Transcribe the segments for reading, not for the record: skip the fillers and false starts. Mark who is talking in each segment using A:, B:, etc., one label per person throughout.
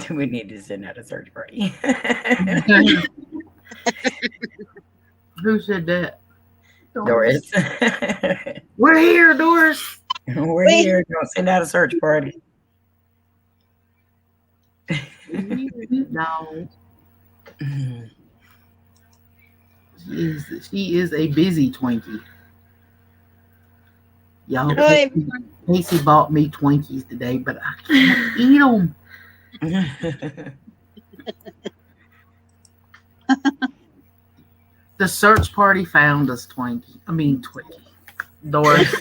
A: We need to send out a search party.
B: Who said that?
A: Doris.
B: We're here, Doris.
A: We're here. Don't send out a search party.
B: No. She is a busy Twinkie. Y'all, Casey bought me Twinkies today, but I can't eat them. The search party found us Twinkie. Doris.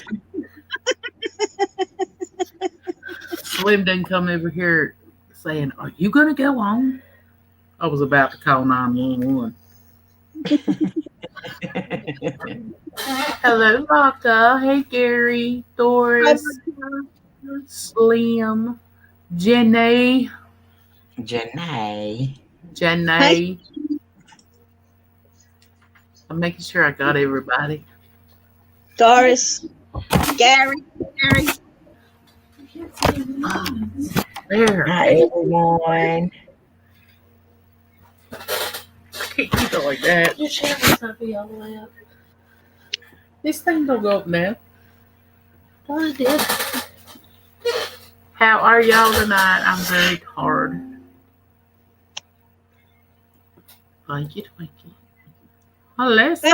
B: Slim didn't come over here saying, "Are you gonna go on?" I was about to call 911. Hello, Locka. Hey, Gary, Doris, Slim, Jenny. I'm making sure I got everybody.
C: Doris, Gary.
B: There.
A: Hi, everyone.
B: I can't keep it like that.
D: Your channel's not be all the way up.
B: This thing don't go up now.
D: Oh, it did.
B: How are y'all tonight? I'm very tired. Thank you, Twinkie. Alyssa,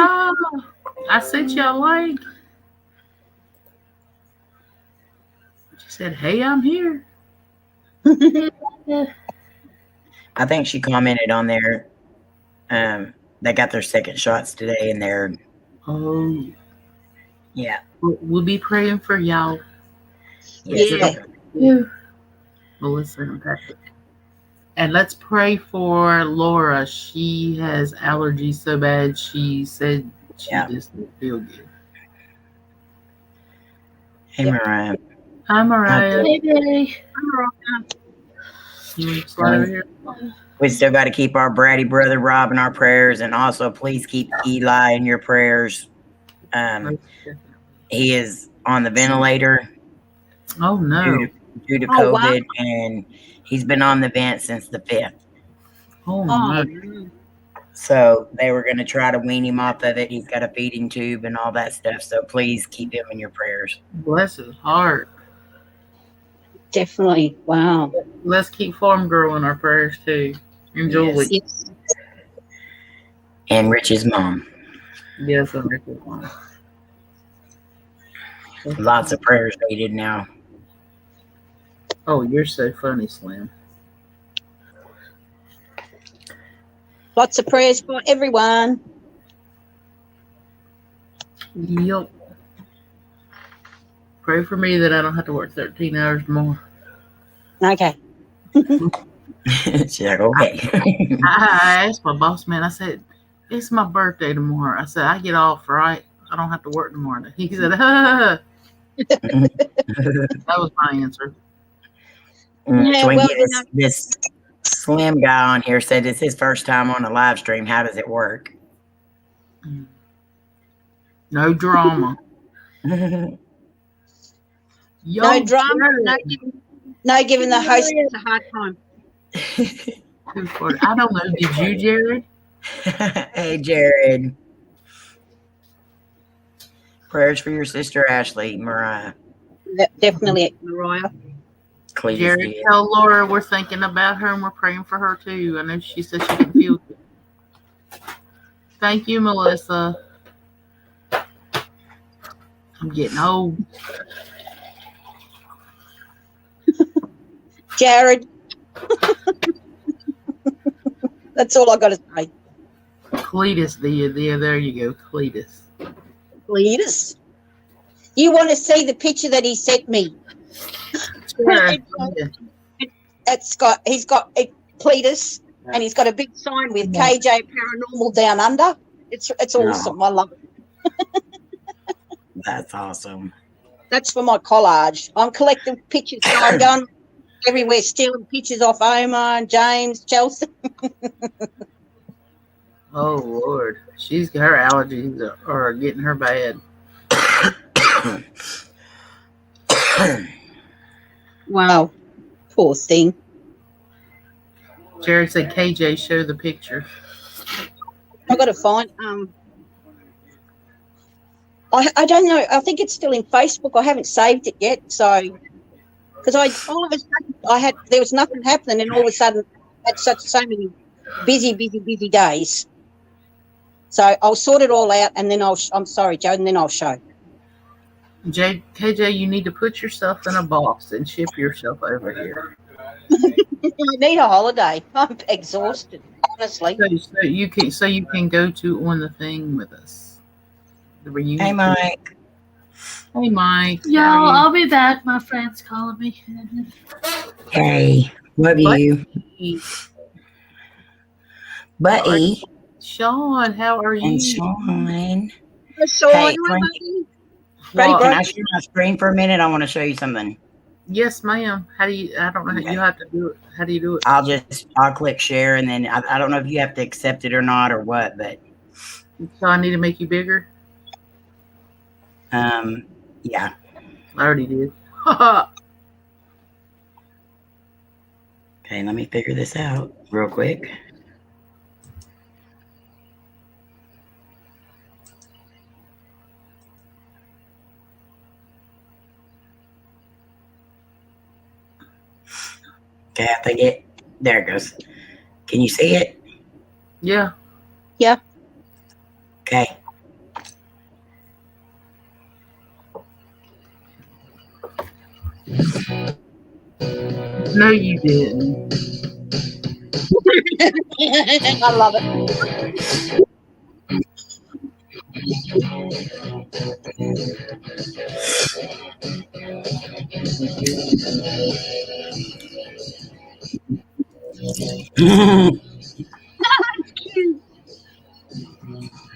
B: I sent you a link. She said, "Hey, I'm here."
A: I think she commented on there. They got their second shots today, and they're yeah.
B: We'll be praying for y'all.
A: Yes.
B: Yeah. Melissa and Patrick. And let's pray for Laura. She has allergies so bad she said she just didn't feel good.
A: Hey, Mariah.
B: Hi, Mariah.
D: Hey, Daddy.
B: You want to slide over here?
A: We still got to keep our bratty brother Rob in our prayers, and also please keep Eli in your prayers. He is on the ventilator.
B: Oh no!
A: Due to COVID, and he's been on the vent since the 5th.
B: Oh no!
A: So they were going to try to wean him off of it. He's got a feeding tube and all that stuff. So please keep him in your prayers.
B: Bless his heart.
C: Definitely. Wow.
B: Let's keep Farm Girl in our prayers too. And Julie.
C: Yes.
A: And Rich's mom.
B: Yes, and Rich's mom.
A: Lots of prayers needed now.
B: Oh, you're so funny, Slim.
C: Lots of prayers for everyone.
B: Yep. Pray for me that I don't have to work 13 hours more.
C: Okay.
A: She's like, okay.
B: I asked my boss man, I said, "It's my birthday tomorrow." I said, "I get off, right? I don't have to work tomorrow." He said, That was my answer.
C: Yeah,
A: Twinkie,
C: well,
A: this Slim guy on here said it's his first time on a live stream. How does it work?
B: No drama.
C: No drama. No giving the host a hard time.
B: I don't know. Did you, Jared?
A: Hey, Jared. Prayers for your sister, Ashley, Mariah.
C: Definitely, Mariah.
A: Cletus
B: Jared,
A: did.
B: tell Laura we're thinking about her and we're praying for her too. I know she said she didn't feel good. Thank you, Melissa. I'm getting old.
C: Jared. That's all I got to say.
B: Cletus did. Yeah, there you go, Cletus.
C: Cletus. You want to see the picture that he sent me?
B: Sure.
C: He's got Cletus, and he's got a big sign with KJ Paranormal Down Under. It's awesome. I love it.
A: That's awesome.
C: That's for my collage. I'm collecting pictures, so I'm going everywhere stealing pictures off Omar and James, Chelsea.
B: Oh Lord, her allergies are getting her bad.
C: Wow, poor thing.
B: Jerry said, KJ, show the picture.
C: I got to find. I don't know. I think it's still in Facebook. I haven't saved it yet. So, because all of a sudden there was nothing happening, and all of a sudden I had so many busy days. So I'll sort it all out, and then I'm sorry, Joe, and then I'll show.
B: KJ, you need to put yourself in a box and ship yourself over here.
C: I need a holiday. I'm exhausted, honestly.
B: So you can go to on the thing with us. The reunion.
A: Hey, Mike.
B: Hey, Mike.
D: Yo, I'll be back. My friend's calling me.
A: Hey, love you. Buddy.
B: Sean, how are you?
A: And Sean.
C: Sean,
A: Hey,
C: Frank,
A: can I share my screen for a minute? I want to show you something.
B: Yes, ma'am. How do you? I don't know.
A: Okay.
B: You have to do it. How do you do it?
A: I'll click share, and then I don't know if you have to accept it or not or what, but.
B: So I need to make you bigger.
A: Yeah.
B: I already did.
A: Okay, let me figure this out real quick. Okay, I think there it goes. Can you see it?
B: Yeah.
C: Yeah.
A: Okay.
B: No, you didn't.
C: I love it.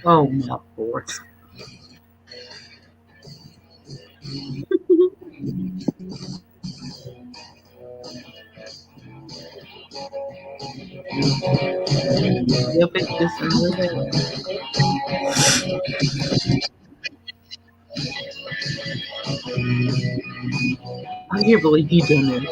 B: Oh my Lord. You'll pick this one. I can't believe you done it.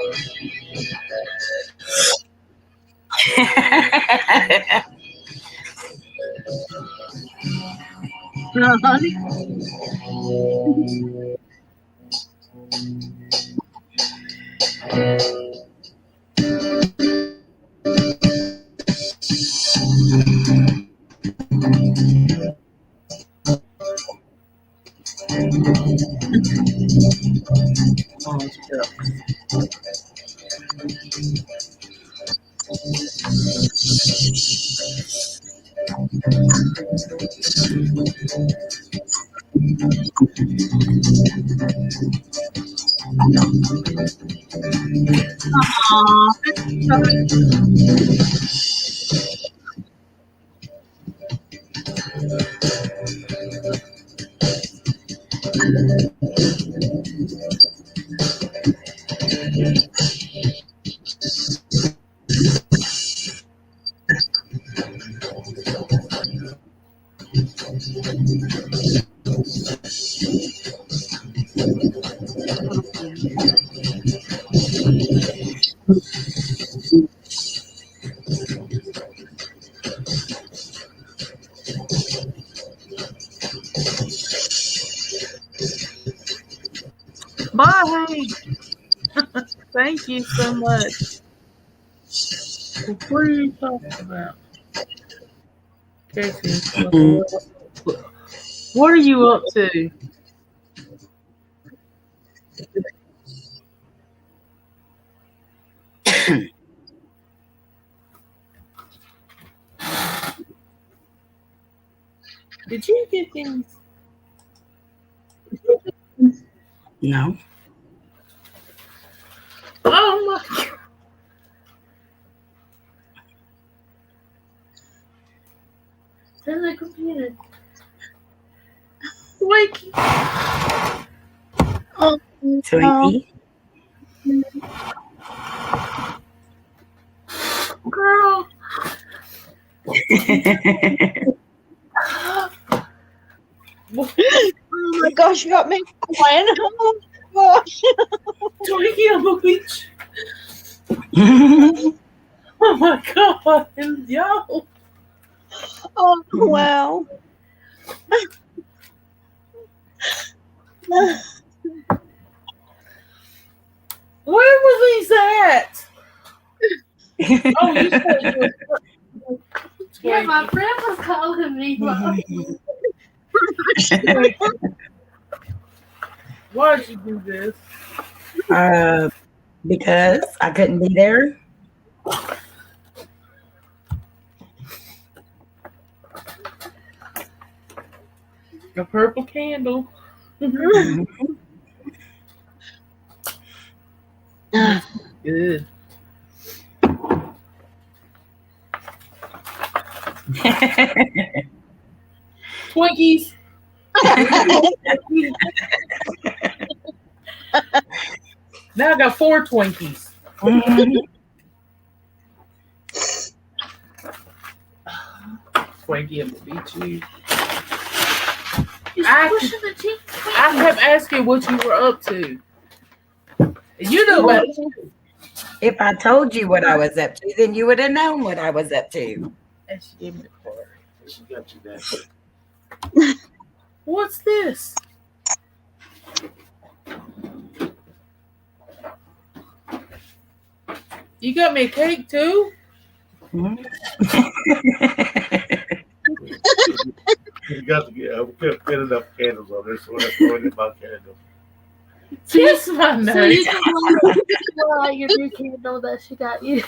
B: Oh, bye. Thank you so much. What are you talking about? Casey, what are you up to? Did you get things?
A: No.
B: Oh my God.
D: Turn the computer.
B: Wake.
C: Oh,
A: Twinkie.
B: Girl.
C: Oh my gosh, you got me crying. Oh my gosh.
B: Twinkie on the beach. my God. Yo.
C: Oh, wow.
B: Where were these at? Oh, you said you were
D: Yeah, my friend was calling me.
B: Why'd you do this?
A: Because I couldn't be there.
B: A purple candle. Good. Twinkies. Now I got 4 Twinkies. Twinkie, I'm gonna beat you. I kept asking what you were up to. You know about it.
A: If I told you what I was up to, then you would have known what I was up to.
B: And she gave me the card. She got you that. What's this? You got me a cake too?
E: You got to get. We can't fit enough candles on this, so we're not throwing in my candle.
B: Kiss my
D: So you
B: nose.
D: can light your new candle that she got you.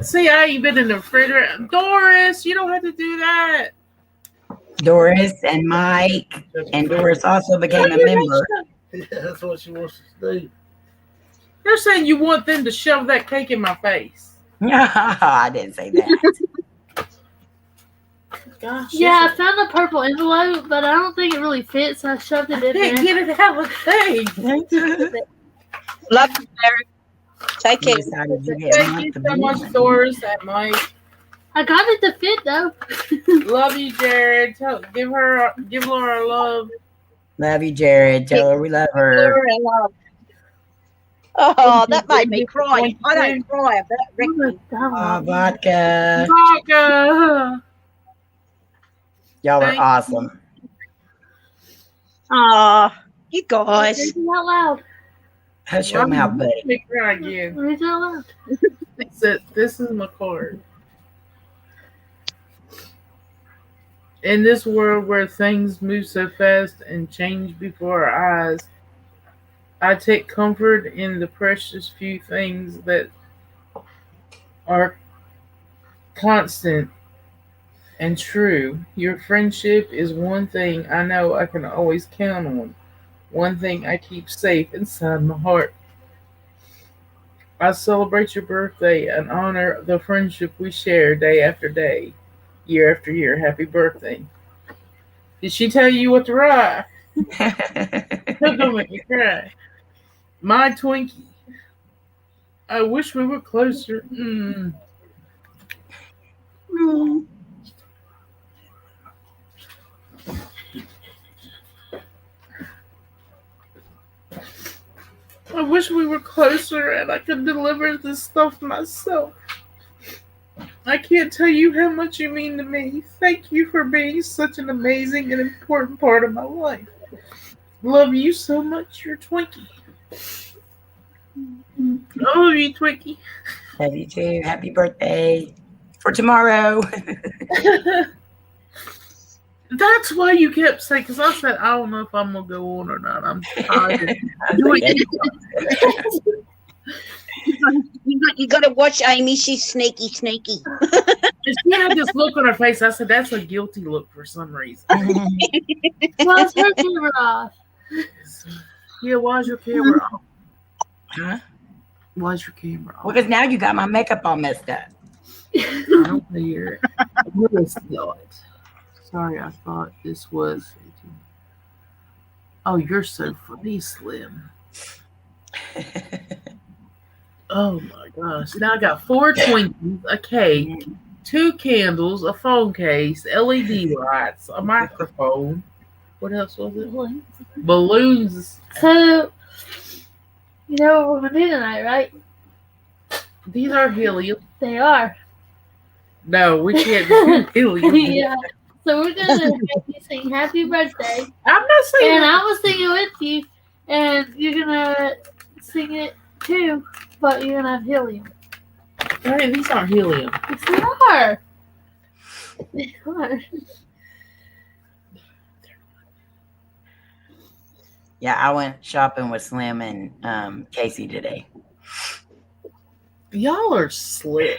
B: See, I ain't been in the refrigerator. Doris, you don't have to do that.
A: Doris and Mike, and Doris also became a member.
E: Yeah, that's what she wants to do.
B: You're saying you want them to shove that cake in my face.
A: I didn't say that.
B: Gosh.
D: Yeah, I found a purple envelope, but I don't think it really fits. So I shoved it in
B: Can't
D: there.
B: get it out of the thing.
C: Love you, Mary. Take care.
A: You decided you didn't
B: Thank
A: want
B: you
A: the
B: so much,
A: bean.
B: Doris and Mike.
D: I got it to fit though.
B: Love you, Jared. Give Laura love.
A: Love you, Jared. Tell her we love her.
C: Oh, that made me cry. I don't cry about Ricky.
A: Vodka.
B: Vodka.
A: Y'all are
B: Thank you.
A: awesome.
C: Oh, you guys.
D: Read it out loud.
A: Show them how buddy.
B: Let me cry again.
D: Read it out loud.
B: This is my card. In this world where things move so fast and change before our eyes, I take comfort in the precious few things that are constant and true. Your friendship is one thing I know I can always count on, one thing I keep safe inside my heart. I celebrate your birthday and honor the friendship we share day after day, year after year. Happy birthday. Did she tell you what to write? Don't make me cry. My Twinkie. I wish we were closer. I wish we were closer and I could deliver this stuff myself. I can't tell you how much you mean to me. Thank you for being such an amazing and important part of my life. Love you so much, your Twinkie. I love you, Twinkie.
A: Love you too. Happy birthday for tomorrow.
B: That's why you kept saying, because I said, I don't know if I'm going to go on or not. I'm tired.
C: You got to watch Amy. She's sneaky.
B: And she had this look on her face. I said, that's a guilty look for some reason.
D: Why's her camera off?
B: Yeah, why's your camera off?
A: Huh?
B: Why's your camera off?
A: Because now you got my makeup all messed up.
B: I don't hear it. What is that? Sorry, I thought this was. Oh, you're so funny, Slim. Oh my gosh. Now I got 4 Twinkies, a cake, 2 candles, a phone case, LED lights, a microphone. What else was it? Balloons.
D: So You know what we're gonna do tonight, right?
B: These are helium.
D: They are.
B: No, we can't do helium.
D: Yeah. So we're gonna have you sing "Happy Birthday,"
B: I'm not saying
D: and I'm gonna sing it with you, and you're gonna sing it too, but you're gonna have helium.
B: hey, these aren't helium.
D: Yes, they are. They are.
A: Yeah, I went shopping with Slim and Casey today.
B: Y'all are slick.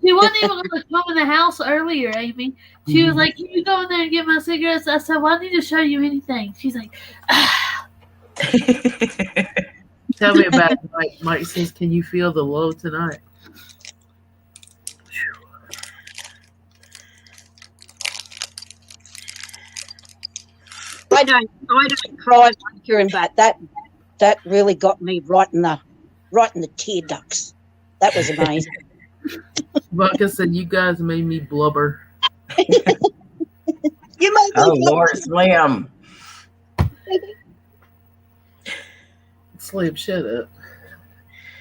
D: She wasn't even gonna come in the house earlier, Amy. She was like, "Can you go in there and get my cigarettes?" I said, "Well, I need to show you anything." She's like,
B: Tell me about it, Mike. Mike says, "Can you feel the low tonight?"
C: I don't cry like hearing about that. That really got me right in the tear ducts. That was amazing.
B: Vodka said, "You guys made me blubber."
C: You made me
A: Oh,
C: blubber.
A: Lord Slim.
B: Slim, shut up.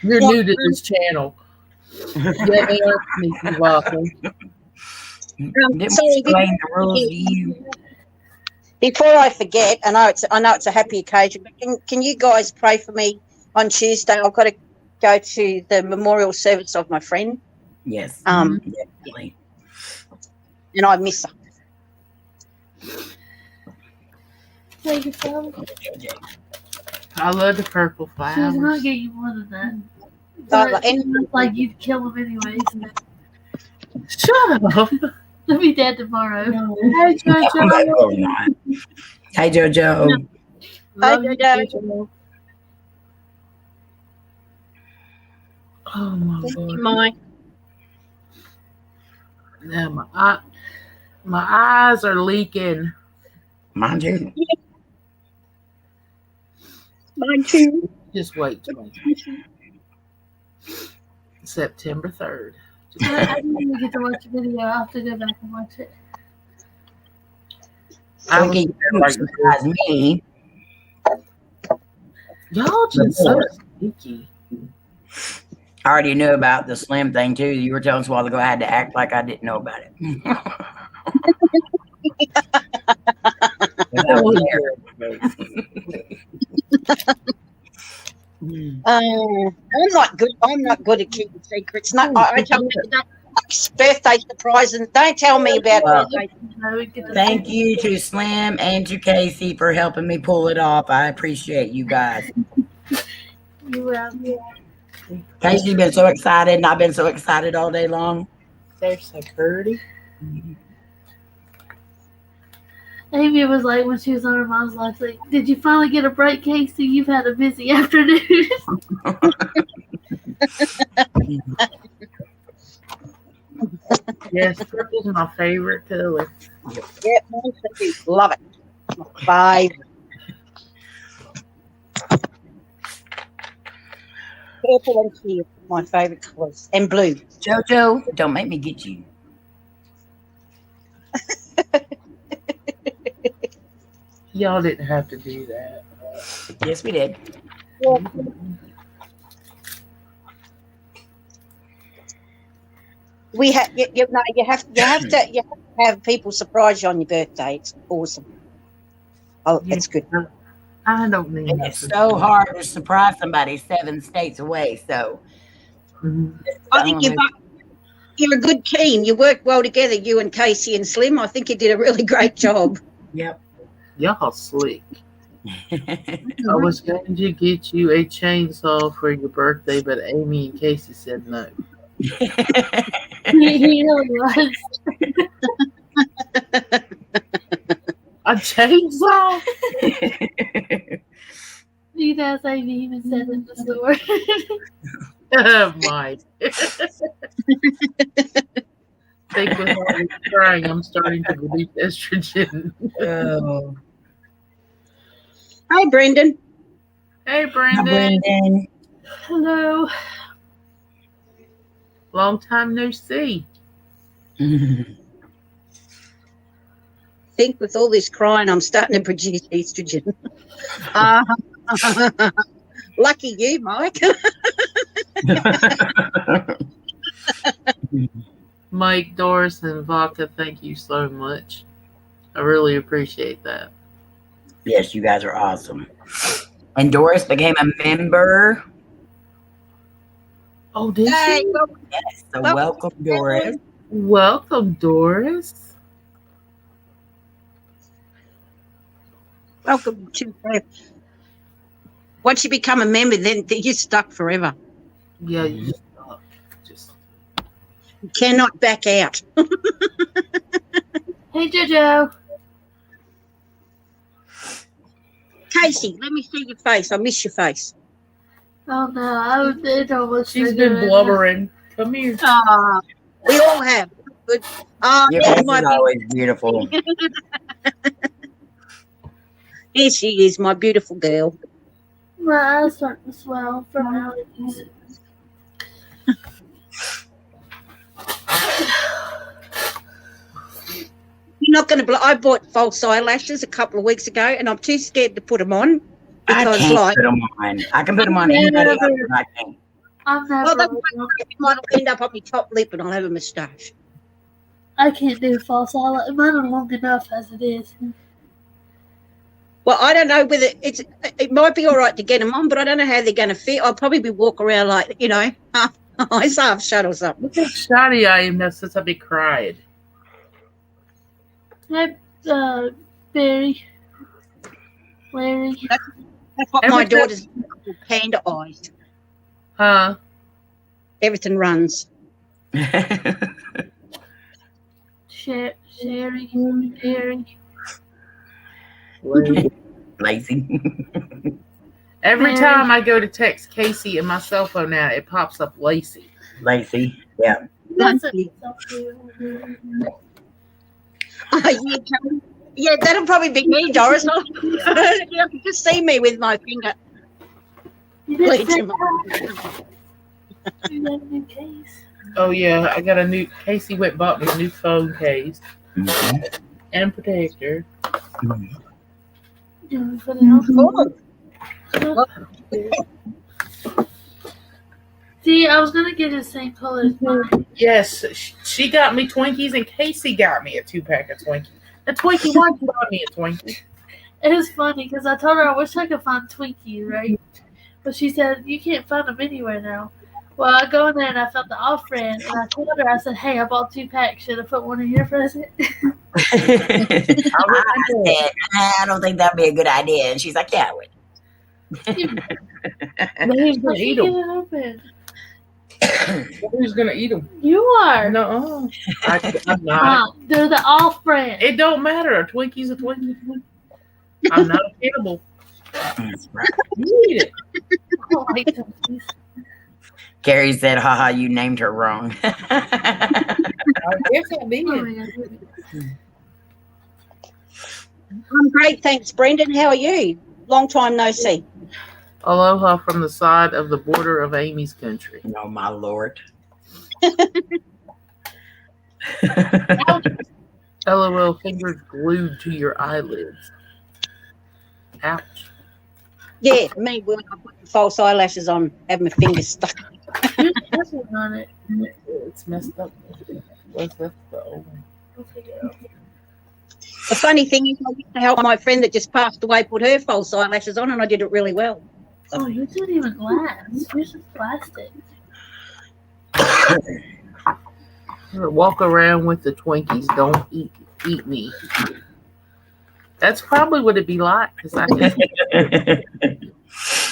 B: You're new to this channel. Yeah, they are sneaky Vodka.
A: Didn't we
C: Sorry,
A: explain the rules to you?
C: before I forget, I know it's a happy occasion, but can you guys pray for me on Tuesday? I've got to go to the memorial service of my friend.
A: Yes.
C: Definitely. And I miss her.
D: "Take your phone."
B: I love the purple
D: She was gonna
B: flowers.
D: get you more than that.
C: Like,
D: But it looks like you'd kill him anyways.
B: Shut up.
D: He'll be dead tomorrow.
B: Hey, JoJo.
A: Oh, not. Hey, JoJo.
B: Love you,
C: JoJo.
B: JoJo. Oh my God.
C: Mine.
B: Yeah, my eyes are leaking.
A: Mine too.
C: Mine too.
B: Just wait. September 3rd.
D: I didn't even get to watch the video. I'll have to go back and watch it.
B: I
A: Okay,
B: was
A: you surprise me.
B: Y'all just so sneaky.
A: I already knew about the Slim thing too. You were telling us a while ago I had to act like I didn't know about it. I was there.
C: I'm not good at keeping secrets. No, I tell people don't birthday surprises. And don't tell me about
A: Well,
C: birthday.
D: No, we get to
A: Thank you to Slim and to Casey for helping me pull it off. I appreciate you guys.
D: You were out there.
A: Casey's been so excited, and I've been so excited all day long.
B: They're so pretty.
D: Amy was like, when she was on her mom's life, like, "Did you finally get a break, Casey? You've had a busy afternoon."
B: Yes, purple's my favorite color.
C: Yeah, mine too. Love it. My favourite. Purple and clear, my favourite colours, and blue.
A: JoJo, don't make me get you.
B: Y'all didn't have to do that.
A: Yes, we did.
C: We have you have to have people surprise you on your birthday. It's awesome. Oh, it's good.
B: I don't need
A: And it's so hard to surprise somebody 7 states away. So
C: I think you're a good team. You work well together, you and Casey and Slim. I think you did a really great job.
A: Yep.
B: Y'all slick. I was going to get you a chainsaw for your birthday, but Amy and Casey said no.
D: He really was.
B: A chainsaw?
D: You guys, Amy even said in the store.
B: Mike. I think with all this crying, I'm starting to release estrogen.
A: Oh.
C: Hi, Brendan.
B: Hey,
A: Hi,
B: Brandon.
A: Brendan.
D: Hello.
B: Long time no see.
C: Think with all this crying, I'm starting to produce estrogen. Lucky you, Mike.
B: Mike, Doris, and Vodka, thank you so much. I really appreciate that.
A: Yes, you guys are awesome. And Doris became a member.
B: Oh, did
C: Hey,
B: she?
A: Yes, so
C: Welcome,
A: welcome, Doris.
B: Welcome, Doris.
C: welcome to. Once you become a member, then you're stuck forever.
B: Yeah, you just
C: You cannot back out.
D: Hey, JoJo.
C: Casey, let me see your face. I miss your face.
D: Oh no, I did almost.
B: she's been blubbering. Come here.
C: We all have. Good.
A: Your
C: This
A: face
C: is my
A: is always beautiful.
C: Here she is, my beautiful girl.
D: My eyes starting to swell from allergies.
C: You're not going to. I bought false eyelashes a couple of weeks ago, and I'm too scared to put them on
A: I
C: because,
A: can't
C: like,
A: put them on. I can put them on anybody else, but I can't.
D: I'm
C: well,
D: not.
C: mine will end up on my top lip, and I'll have a moustache.
D: I can't do false eyelashes. Mine are long enough as it is.
C: Well, I don't know whether it might be all right to get them on, but I don't know how they're going to fit. I'll probably be walking around like, eyes half shut or something.
B: Look how shoddy I am now since I be cried.
D: Hi, Barry. Larry.
C: That's what my daughter's panda eyes.
B: Huh?
C: Everything runs.
D: Sherry.
A: Lazy.
B: Every time I go to text Casey in my cell phone now, it pops up Lacey.
A: Lazy. Yeah.
D: That's it.
C: Yeah, that'll probably be me, Doris. You can just see me with my finger.
D: You didn't say
C: Bleaching
D: that. You got a new case.
B: Oh yeah, I got a new. Casey went and bought me a new phone case
A: Mhm.
B: and protector.
A: Mhm.
D: Yeah, for the
C: Oh,
D: See, I was gonna get the same color as mine.
B: Yes, she got me Twinkies and Casey got me a 2-pack of Twinkies. A Twinkie, why'd you buy me a Twinkie?
D: It was funny because I told her I wish I could find Twinkies, right? But she said you can't find them anywhere now. Well, I go in there and I found the off-brand, and I told her, I said, "Hey, I bought 2 packs. Should I put one in your present?"
A: I said, I don't think that'd be a good idea. And she's like, yeah, I would.
B: Who's gonna eat
D: Get
B: them?
D: it open.
B: Who's gonna eat them?
D: You are.
B: No, I'm not.
D: Mom, they're the off-brand.
B: It don't matter. A Twinkie's a Twinkie. I'm not a cannibal.
A: That's right.
B: You eat it.
D: I don't like Twinkies.
A: Carrie said, haha, you named her wrong.
B: I guess I
D: Oh
B: did.
D: my God.
C: I'm great, thanks, Brendan. How are you? Long time no see.
B: Aloha from the side of the border of Amy's country.
A: No, my lord.
B: LOL, fingers glued to your eyelids. Ouch.
C: Yeah, me when I put the false eyelashes on, have my fingers stuck.
D: There's nothing on it.
B: It's messed up. What's that? Oh.
D: I'll take it out.
C: The funny thing is, I used to help my friend that just passed away put her false eyelashes on, and I did it really well.
D: Oh, yours isn't even glass. Yours is plastic.
B: Walk around with the Twinkies. Don't eat me. That's probably what it'd be like. Because I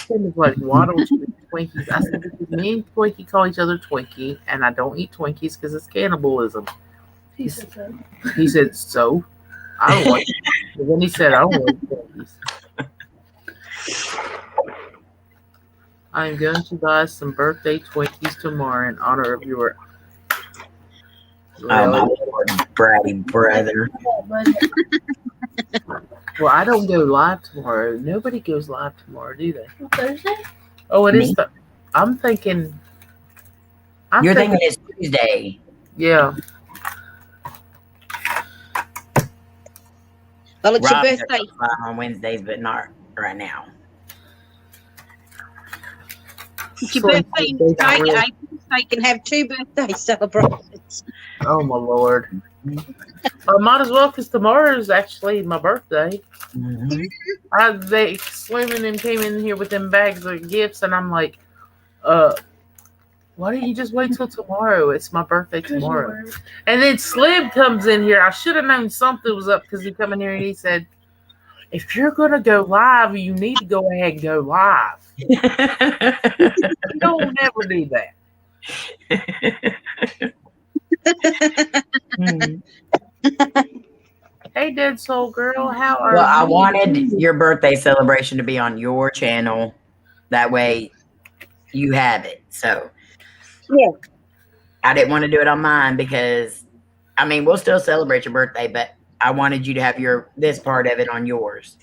B: was like, why don't you eat Twinkies? I said, because me and Twinkie call each other Twinkie, and I don't eat Twinkies because it's cannibalism.
D: He said so.
B: He said, so? I don't like it. And then he said, I don't like Twinkies. I'm going to buy some birthday Twinkies tomorrow in honor of your
A: Oh, my Lord, bratty brother.
B: Well, I don't go live tomorrow. Nobody goes live tomorrow, do they?
D: On Thursday?
B: Oh, it
A: Me?
B: is. I'm thinking.
A: You're thinking it's Tuesday.
B: Yeah.
C: Well, it's
A: Rob
C: your
A: does
C: birthday.
A: live on Wednesdays, but not right now.
C: It's your birthday in Australia, April, so you can have 2 birthday celebrations.
B: Oh my lord! I might as well, because tomorrow is actually my birthday. They swimming and came in here with them bags of gifts, and I'm like, why don't you just wait till tomorrow? It's my birthday tomorrow. And then Slim comes in here. I should have known something was up, because he come in here and he said, if you're going to go live, you need to go ahead and go live. You don't never do that. Hey, Dead Soul Girl, how are you?
A: Well, I wanted your birthday celebration to be on your channel. That way you have it. So
C: Yeah.
A: I didn't want to do it on mine because, I mean, we'll still celebrate your birthday, but I wanted you to have this part of it on yours.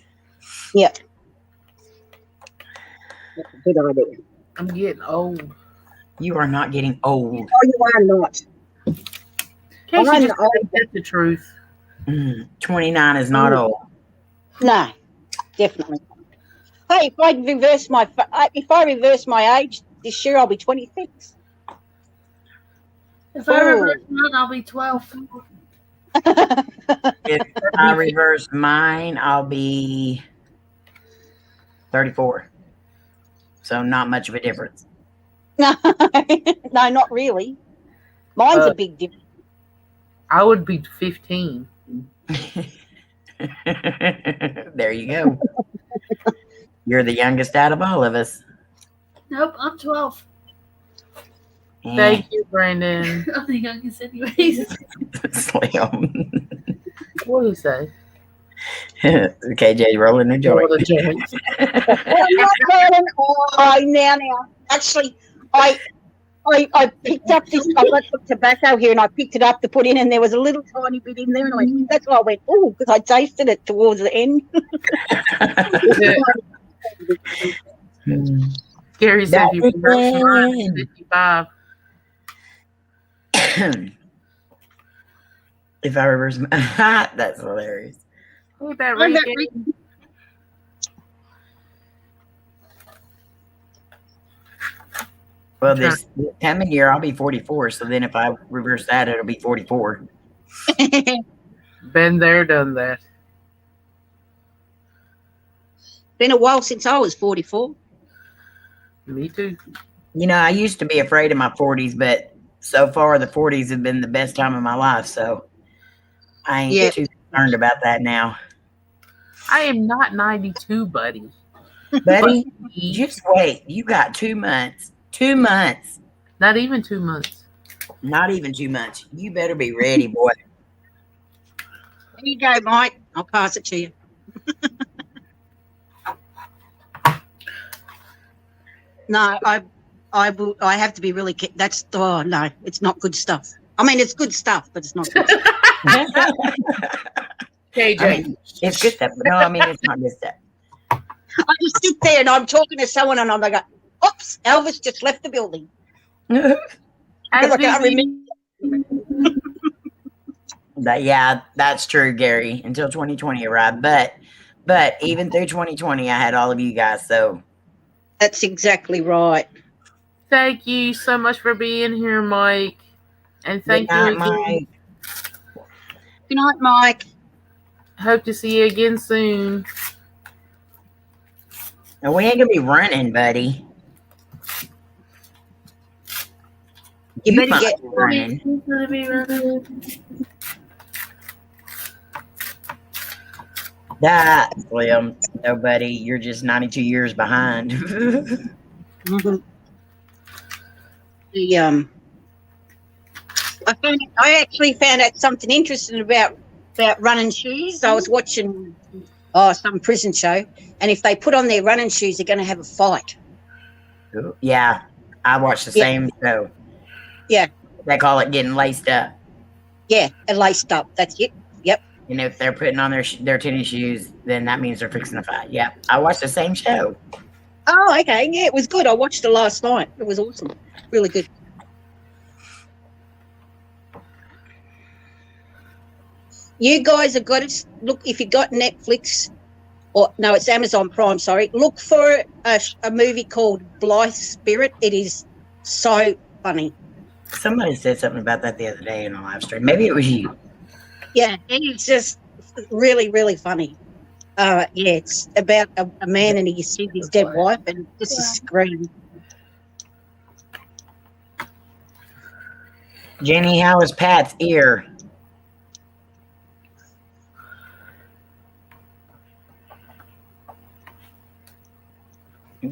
C: Yeah. That's a good idea.
B: I'm getting old.
A: You are not getting old.
C: Oh, you are not.
B: Casey just said the truth.
A: 29 is not old.
C: No, definitely. Hey, if I reverse my age this year, I'll be 26.
D: If I reverse mine, I'll be 12.
A: If I reverse mine, I'll be 34. So not much of a difference.
C: No, no, not really. Mine's a big difference.
B: I would be 15.
A: There you go. You're the youngest out of all of us.
D: Nope, I'm 12.
B: Thank you, Brandon.
D: I'm the youngest anyways.
A: Slim.
B: What do you say?
A: KJ rolling the joint.
C: Now. Actually, I picked up this. I got some tobacco here, and I picked it up to put in, and there was a little tiny bit in there, and that's why I went, oh, because I tasted it towards the end.
B: Gary said you reversed mine 55.
A: If I reverse that's hilarious.
B: Hey, that ring.
A: Well, this coming year I'll be 44, so then if I reverse that, it'll be 44.
B: Been there, done that.
C: Been a while since I was 44.
B: Me too.
A: You know, I used to be afraid of my 40s, but so far the 40s have been the best time of my life, so I ain't too concerned about that now.
B: I am not 92, buddy.
A: Buddy, just wait. You got 2 months. 2 months.
B: Not even 2 months.
A: Not even 2 months. You better be ready, boy.
C: There you go, Mike. I'll pass it to you. No, I have to be really. No, it's not good stuff. I mean, it's good stuff, but it's not good stuff.
B: KJ.
A: I mean, it's good stuff, but no, I mean, it's not good stuff.
C: I just sit there and I'm talking to someone and I'm like, oops, Elvis just left the building. Because I can't remember.
A: Yeah, that's true, Gary, until 2020 arrived. But even through 2020, I had all of you guys, so.
C: That's exactly right.
B: Thank you so much for being here, Mike. And thank you again.
A: Mike.
C: Good night, Mike.
B: Hope to see you again soon.
A: And we ain't gonna be running, buddy.
C: You better get
A: running. That, Slim. Nobody. You're just 92 years behind.
C: Mm-hmm. I actually found out something interesting about running shoes. I was watching some prison show, and if they put on their running shoes, they're going to have a fight.
A: Yeah, I watched the same show.
C: Yeah.
A: They call it getting laced up.
C: Yeah, laced up. That's it. Yep.
A: And if they're putting on their tennis shoes, then that means they're fixing to fight. Yeah, I watched the same show.
C: Oh, okay. Yeah, it was good. I watched it last night. It was awesome. Really good. You guys have got to look, if you got Netflix or no, it's Amazon Prime, sorry. Look for a movie called Blythe Spirit. It is so funny.
A: Somebody said something about that the other day in a live stream. Maybe it was you.
C: Yeah, it's just really, really funny. Yeah, it's about a man and he sees his dead wife and just a scream.
A: Jenny, how is Pat's ear?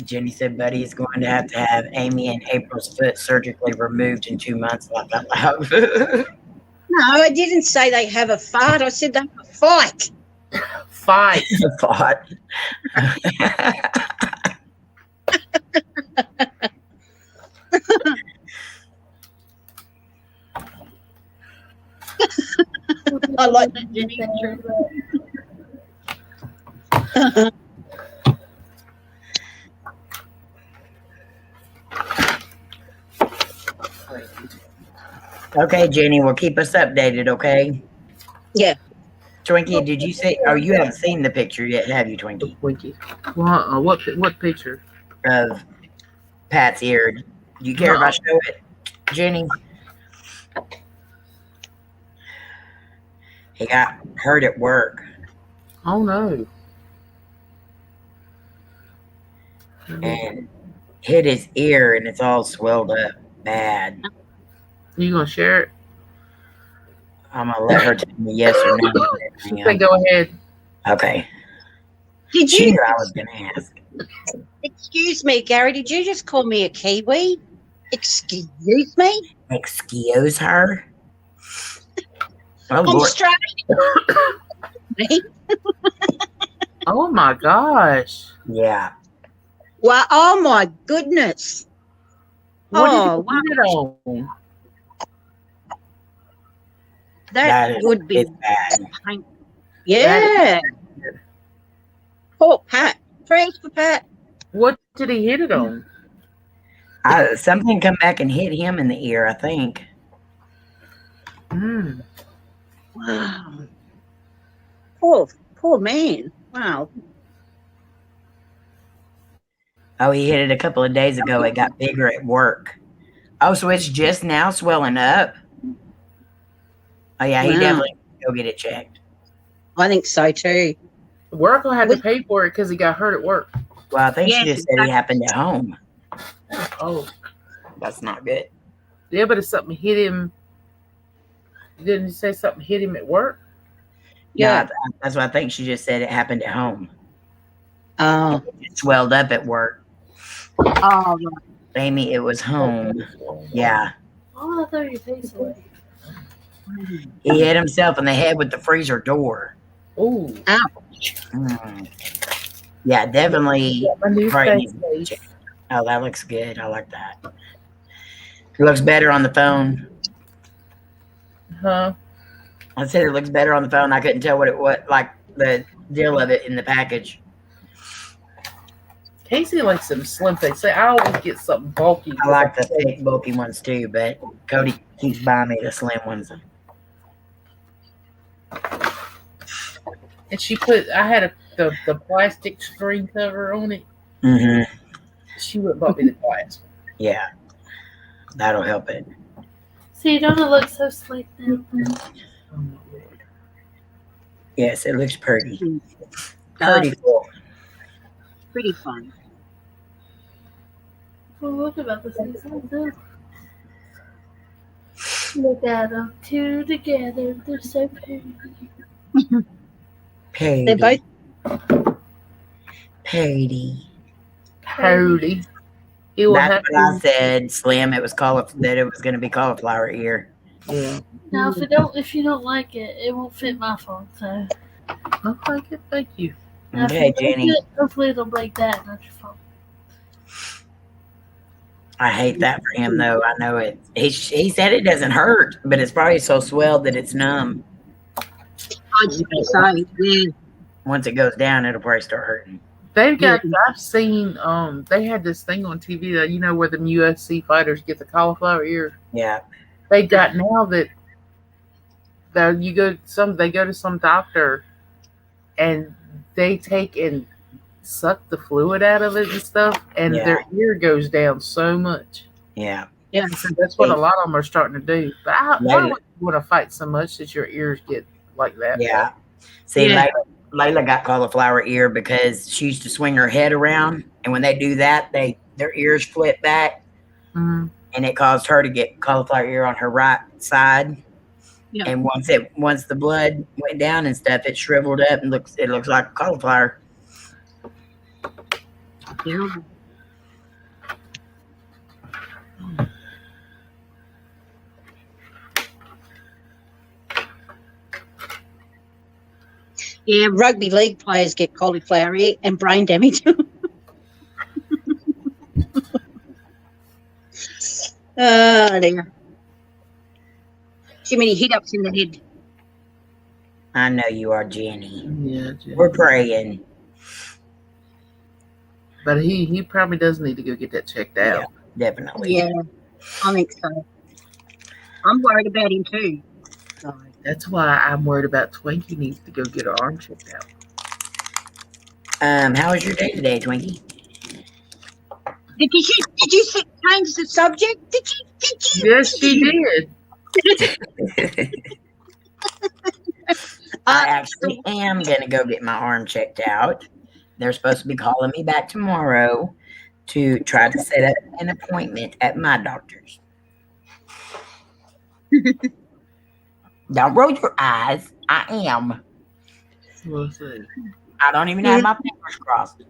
A: Jenny said Buddy is going to have Amy and April's foot surgically removed in 2 months. Laugh out loud.
C: No, I didn't say they have a fart. I said they have a fight.
B: Fight.
A: Thought.
C: I like that, Jenny.
A: Okay, Jenny, well, keep us updated, okay?
C: Yeah.
A: Twinkie, did you see? Oh, you haven't seen the picture yet, have you, Twinkie?
B: Twinkie. Well, what picture?
A: Of Pat's ear. Do you care if I show it, Jenny? He got hurt at work.
B: Oh no.
A: And hit his ear, and it's all swelled up bad.
B: You gonna share it?
A: I'm gonna let her tell me yes or no.
B: She said go ahead.
A: Okay.
C: Did
A: She
C: you?
A: knew I was gonna ask.
C: Excuse me, Gary. Did you just call me a Kiwi? Excuse me?
A: Excuse her? Oh,
C: I'm
A: Lord.
C: straight.
B: Oh my gosh.
A: Yeah.
C: Well, oh my goodness.
B: What
C: Oh,
B: did you put it on?
C: That
A: is,
C: would be
A: it's bad.
C: painful. Yeah. Poor Pat. Prayers for Pat.
B: What did he hit it on?
A: Something come back and hit him in the ear, I think.
B: Mm.
C: Wow. Poor man. Wow.
A: Oh, he hit it a couple of days ago. It got bigger at work. Oh, so it's just now swelling up? Oh, yeah, he
C: Wow.
A: definitely go get it checked.
C: I think so too.
B: Work will have to pay for it because he got hurt at work.
A: Well, I think
C: Yes,
A: she just said it happened at home.
B: Oh.
A: That's not good.
B: Yeah, but if something hit him, didn't you say something hit him at work?
C: Yeah.
A: No, that's what I think she just said it happened at home.
C: Oh.
A: It swelled up at work.
C: Oh,
A: Amy, it was home. Yeah.
D: Oh, I thought your face away.
A: He hit himself in the head with the freezer door.
B: Ooh.
A: Mm. Yeah, definitely.
B: My new
A: Right.
B: face.
A: Oh, that looks good. I like that. It looks better on the phone.
B: Huh?
A: I said it looks better on the phone. I couldn't tell what it was, like the deal of it in the package.
B: Casey likes some slim things. Say I always get something bulky.
A: I like the thick, bulky ones too, but Cody keeps buying me the slim ones.
B: And she put, I had the plastic screen cover on it.
A: Mm-hmm.
B: She wouldn't bought me the glass.
A: Yeah, that'll help it.
D: See, don't it look so sleek now?
B: Oh my Lord.
A: Yes, it looks pretty.
C: Pretty
A: Cool.
C: fun.
D: Well, look about the same size. Look at them, two together. They're so pretty.
C: They're both
A: Pretty.
B: Purdy. It will
A: That's
B: have
A: what I
B: to.
A: said. Slim. It was that it was going to be cauliflower ear.
B: Yeah.
D: Now, if you don't like it, it won't fit my phone. So,
B: I like it. Thank you.
D: now,
A: Okay,
D: if you like
A: Jenny.
D: it, hopefully it'll break that, not your phone.
A: I hate that for him though. I know it. He said it doesn't hurt, but it's probably so swelled that it's numb.
C: I'd say, yeah.
A: Once it goes down, it'll probably start hurting.
B: They've got. I've seen. They had this thing on TV that where the UFC fighters get the cauliflower ear.
A: Yeah.
B: They got now that they go to some doctor, and they take and suck the fluid out of it and stuff, and their ear goes down so much.
A: Yeah.
C: Yeah.
B: So that's what a lot of them are starting to do. But why
A: Layla,
B: would you want to fight so much that your ears get like that?
A: yeah. See,
C: Yeah.
A: Layla got cauliflower ear because she used to swing her head around, and when they do that, their ears flip back,
B: Mm-hmm.
A: and it caused her to get cauliflower ear on her right side.
C: Yeah.
A: And once the blood went down and stuff, it shriveled up and it looks like cauliflower.
C: Terrible. Yeah, rugby league players get cauliflower ear and brain damage. Oh dear. Too many hit-ups in the head.
A: I know you are, Jenny.
B: Yeah, Jim.
A: We're praying.
B: But he probably does need to go get that checked out.
A: Yeah, definitely.
C: Yeah, I think so. I'm worried about him too. So,
B: That's why I'm worried about Twinkie needs to go get her arm checked out.
A: How was your day today, Twinkie?
C: did you change the subject? Did you?
B: Yes, she did.
A: I actually am gonna go get my arm checked out. They're supposed to be calling me back tomorrow to try to set up an appointment at my doctor's. Don't roll your eyes. I am.
B: We'll see.
A: I don't even have my fingers crossed.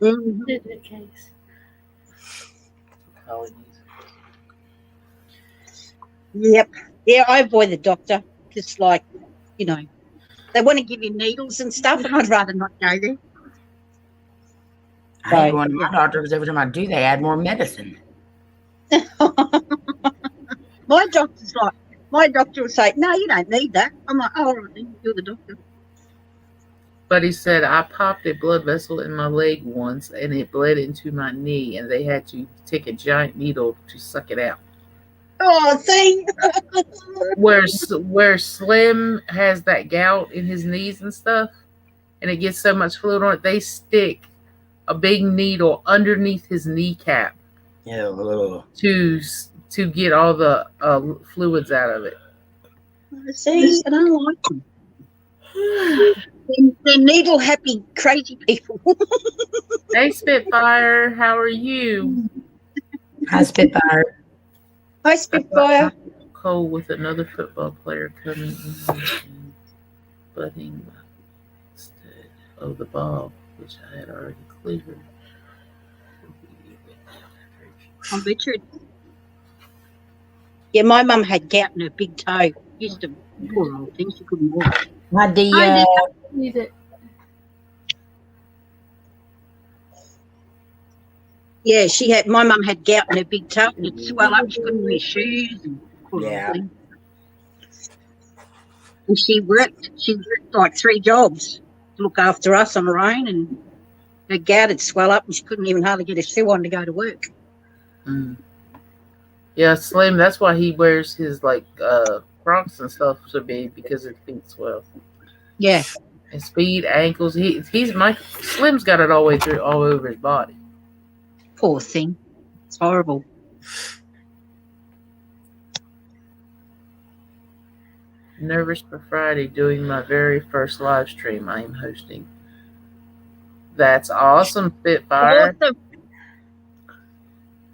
C: Mhm.
D: In that case.
C: Yep. Yeah, I avoid the doctor. Just like, they want to give you needles and stuff, and I'd rather not go there.
A: I hate going to my doctor because every time I do, they add more medicine.
C: My doctor will say, no, you don't need that. I'm like, oh, all right, then you're the doctor.
B: But he said, I popped a blood vessel in my leg once and it bled into my knee, and they had to take a giant needle to suck it out.
C: Oh, see?
B: Where Slim has that gout in his knees and stuff, and it gets so much fluid on it, they stick a big needle underneath his kneecap
A: Ew.
B: to get all the fluids out of it.
C: See, I don't like them. They're needle-happy, crazy people.
B: Hey, Spitfire, how are you?
A: Hi, Spitfire.
C: Hi, Spitfire.
B: Cole with another football player coming in and butting instead of the ball, which I had already cleared.
C: I'm Richard. Yeah, my mum had gout in her big toe. Used to, poor old thing, she couldn't walk.
A: Hi, Dia.
D: Need it.
C: Yeah, my mum had gout in her big toe and it'd swell up. She couldn't wear shoes. And poor old thing. And she worked like 3 jobs to look after us on her own, and her gout would swell up and she couldn't even hardly get a shoe on to go to work.
B: Mm. Yeah, Slim, that's why he wears his Crocs and stuff to be, because his feet swell.
C: Yeah.
B: His feet, ankles, Slim's got it all the way through, all over his body.
C: Poor thing. It's horrible.
B: Nervous for Friday, doing my very first live stream I am hosting. That's awesome, Spitfire.
C: Awesome.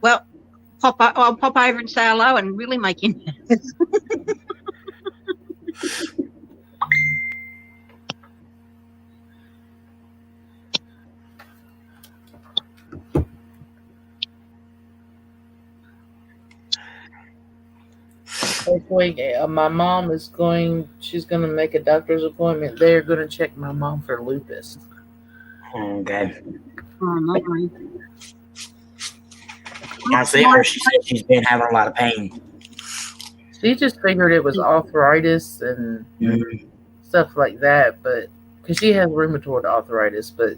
C: Well, I'll pop over and say hello and really make him.
B: My mom she's going to make a doctor's appointment. They're going to check my mom for lupus.
A: Okay.
C: Oh, no.
A: I see her. She said she's been having a lot of pain.
B: She just figured it was arthritis and stuff like that, but because she has rheumatoid arthritis, but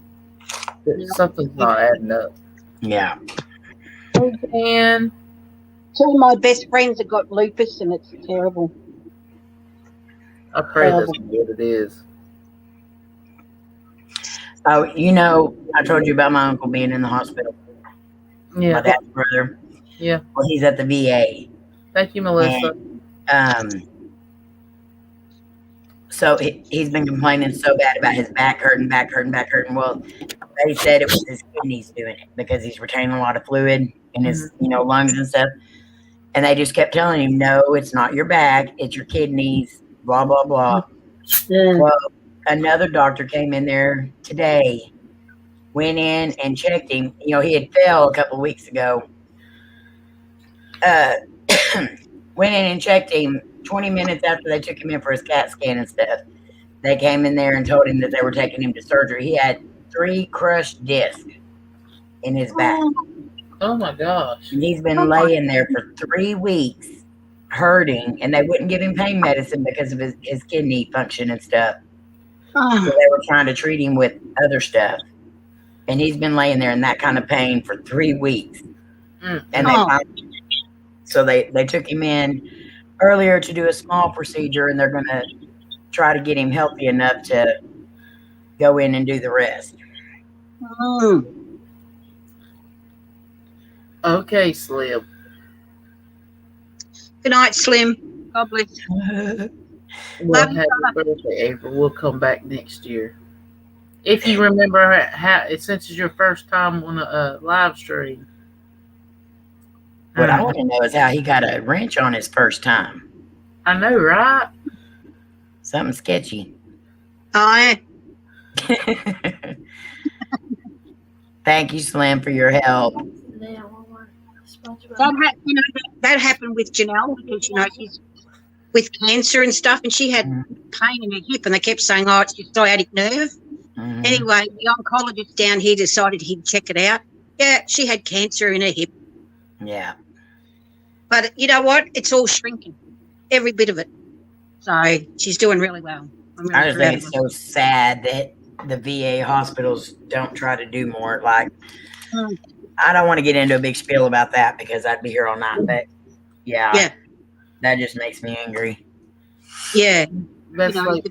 B: something's not adding up.
A: Yeah.
B: And
C: 2 of my best friends have got lupus, and it's terrible.
B: I pray that's what it is.
A: Oh, you know, I told you about my uncle being in the hospital. My
B: Yeah.
A: dad's brother.
B: Yeah.
A: Well, he's at the VA.
B: Thank you, Melissa.
A: And, so he's been complaining so bad about his back hurting, back hurting, back hurting. Well, they said it was his kidneys doing it because he's retaining a lot of fluid in his, lungs and stuff. And they just kept telling him, no, it's not your back, it's your kidneys, blah, blah, blah.
C: Yeah.
A: Well, another doctor came in there today, went in and checked him. He had fell a couple of weeks ago. Went in and checked him 20 minutes after they took him in for his CAT scan and stuff. They came in there and told him that they were taking him to surgery. He had 3 crushed discs in his back.
B: Oh my gosh.
A: And he's been laying there for 3 weeks hurting, and they wouldn't give him pain medicine because of his kidney function and stuff. So they were trying to treat him with other stuff. And he's been laying there in that kind of pain for 3 weeks. And they took him in earlier to do a small procedure, and they're going to try to get him healthy enough to go in and do the rest.
B: Okay, Slim.
C: Good night, Slim. God bless.
B: Well,
C: Love you,
B: happy birthday, April. We'll come back next year. If you remember how, since it's your first time on a live stream.
A: What I want to know is how he got a wrench on his first time.
B: I know, right?
A: Something sketchy.
C: Oh,
A: Thank you, Slim, for your help.
C: that happened with Janelle because she's with cancer and stuff, and she had pain in her hip, and they kept saying, "Oh, it's your sciatic nerve." Anyway, the oncologist down here decided he'd check it out. Yeah, she had cancer in her hip.
A: Yeah.
C: But you know what? It's all shrinking, every bit of it. So she's doing really well. I'm really
A: I just
C: proud
A: think
C: of
A: it's
C: her.
A: so sad that the VA hospitals don't try to do more. Like, I don't want to get into a big spiel about that because I'd be here all night. But yeah, that just makes me angry.
C: Yeah,
B: That's like,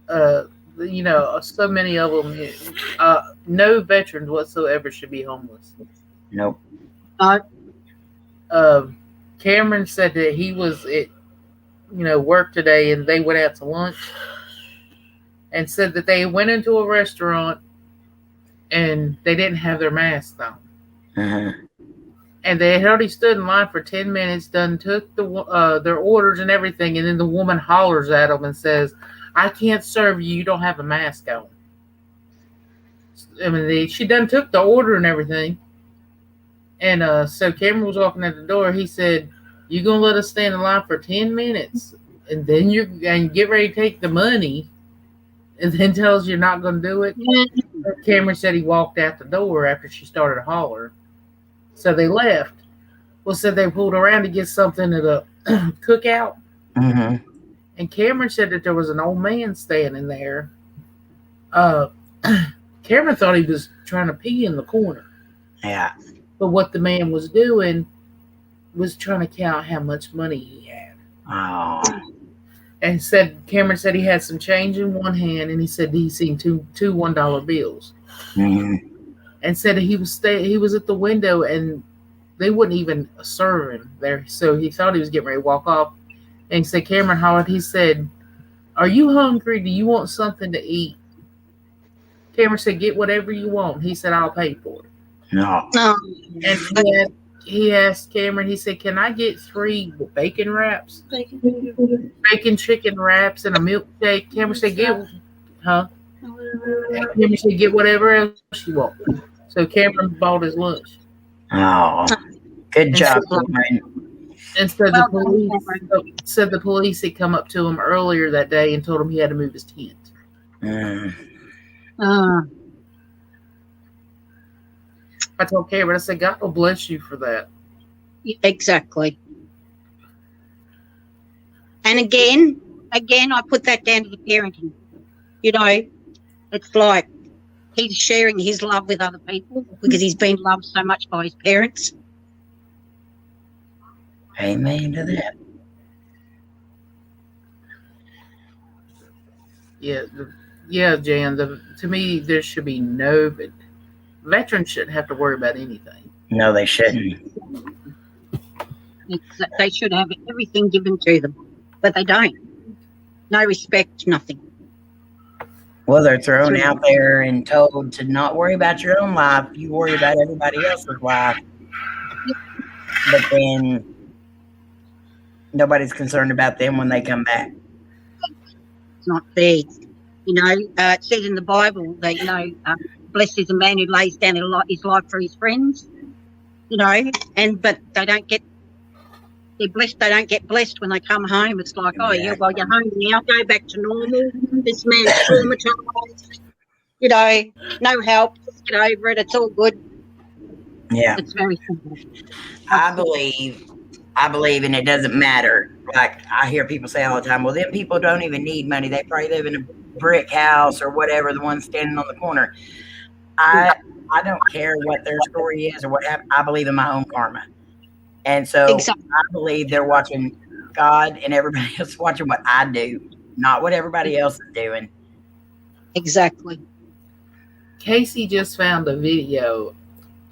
B: so many of them. No veterans whatsoever should be homeless.
A: Nope.
B: Cameron said that he was at, work today, and they went out to lunch, and said that they went into a restaurant and they didn't have their masks on. And they had already stood in line for 10 minutes, took their orders and everything, and then the woman hollers at them and says, "I can't serve you, you don't have a mask on." I mean, she took the order and everything. And so Cameron was walking at the door. He said, "You gonna let us stand in line for 10 minutes and then you're going to get ready to take the money and then tell us you're not going to do it?" Cameron said he walked out the door after she started to holler. So they left. Well, said they pulled around to get something at a cookout. And Cameron said that there was an old man standing there. Cameron thought he was trying to pee in the corner.
A: Yeah.
B: But what the man was doing was trying to count how much money he had.
A: Oh.
B: And Cameron said he had some change in one hand, and he said he seen two $1 bills. And said he was at the window, and they wouldn't even serve him there. So he thought he was getting ready to walk off. And he said, Cameron Howard, he said, "Are you hungry? Do you want something to eat?" Cameron said, "Get whatever you want." He said, "I'll pay for it."
A: No.
B: And he asked Cameron, he said, "Can I get 3 bacon wraps? Bacon chicken wraps and a milkshake?" Cameron said, Cameron said, "Get whatever else you want." So Cameron bought his lunch.
A: Oh. Good job, Cameron.
B: And so the police had come up to him earlier that day and told him he had to move his tent. I told Cameron, I said, "God will bless you for that."
C: Exactly. And again, I put that down to the parenting. It's like he's sharing his love with other people because he's been loved so much by his parents.
A: Amen to that.
B: Yeah, Yeah, Jan. To me, there should be no veterans shouldn't have to worry about anything.
A: No, they shouldn't.
C: They should have everything given to them, but they don't. No respect, nothing.
A: Well, they're thrown out there and told to not worry about your own life. You worry about everybody else's life. But then nobody's concerned about them when they come back.
C: It's not fair. It says in the Bible that, blessed is a man who lays down his life for his friends, but they're blessed, they don't get blessed when they come home. It's like, oh, yeah, well, you're home now, go back to normal. This man's traumatized, no help, just get over it, it's all good.
A: Yeah.
C: It's very simple.
A: I believe, and it doesn't matter. Like, I hear people say all the time, well, them people don't even need money. They probably live in a brick house or whatever, the one standing on the corner. I don't care what their story is or what happened. I believe in my own karma. And so exactly. I believe they're watching God and everybody else watching what I do, not what everybody else is doing.
C: Exactly.
B: Casey just found a video.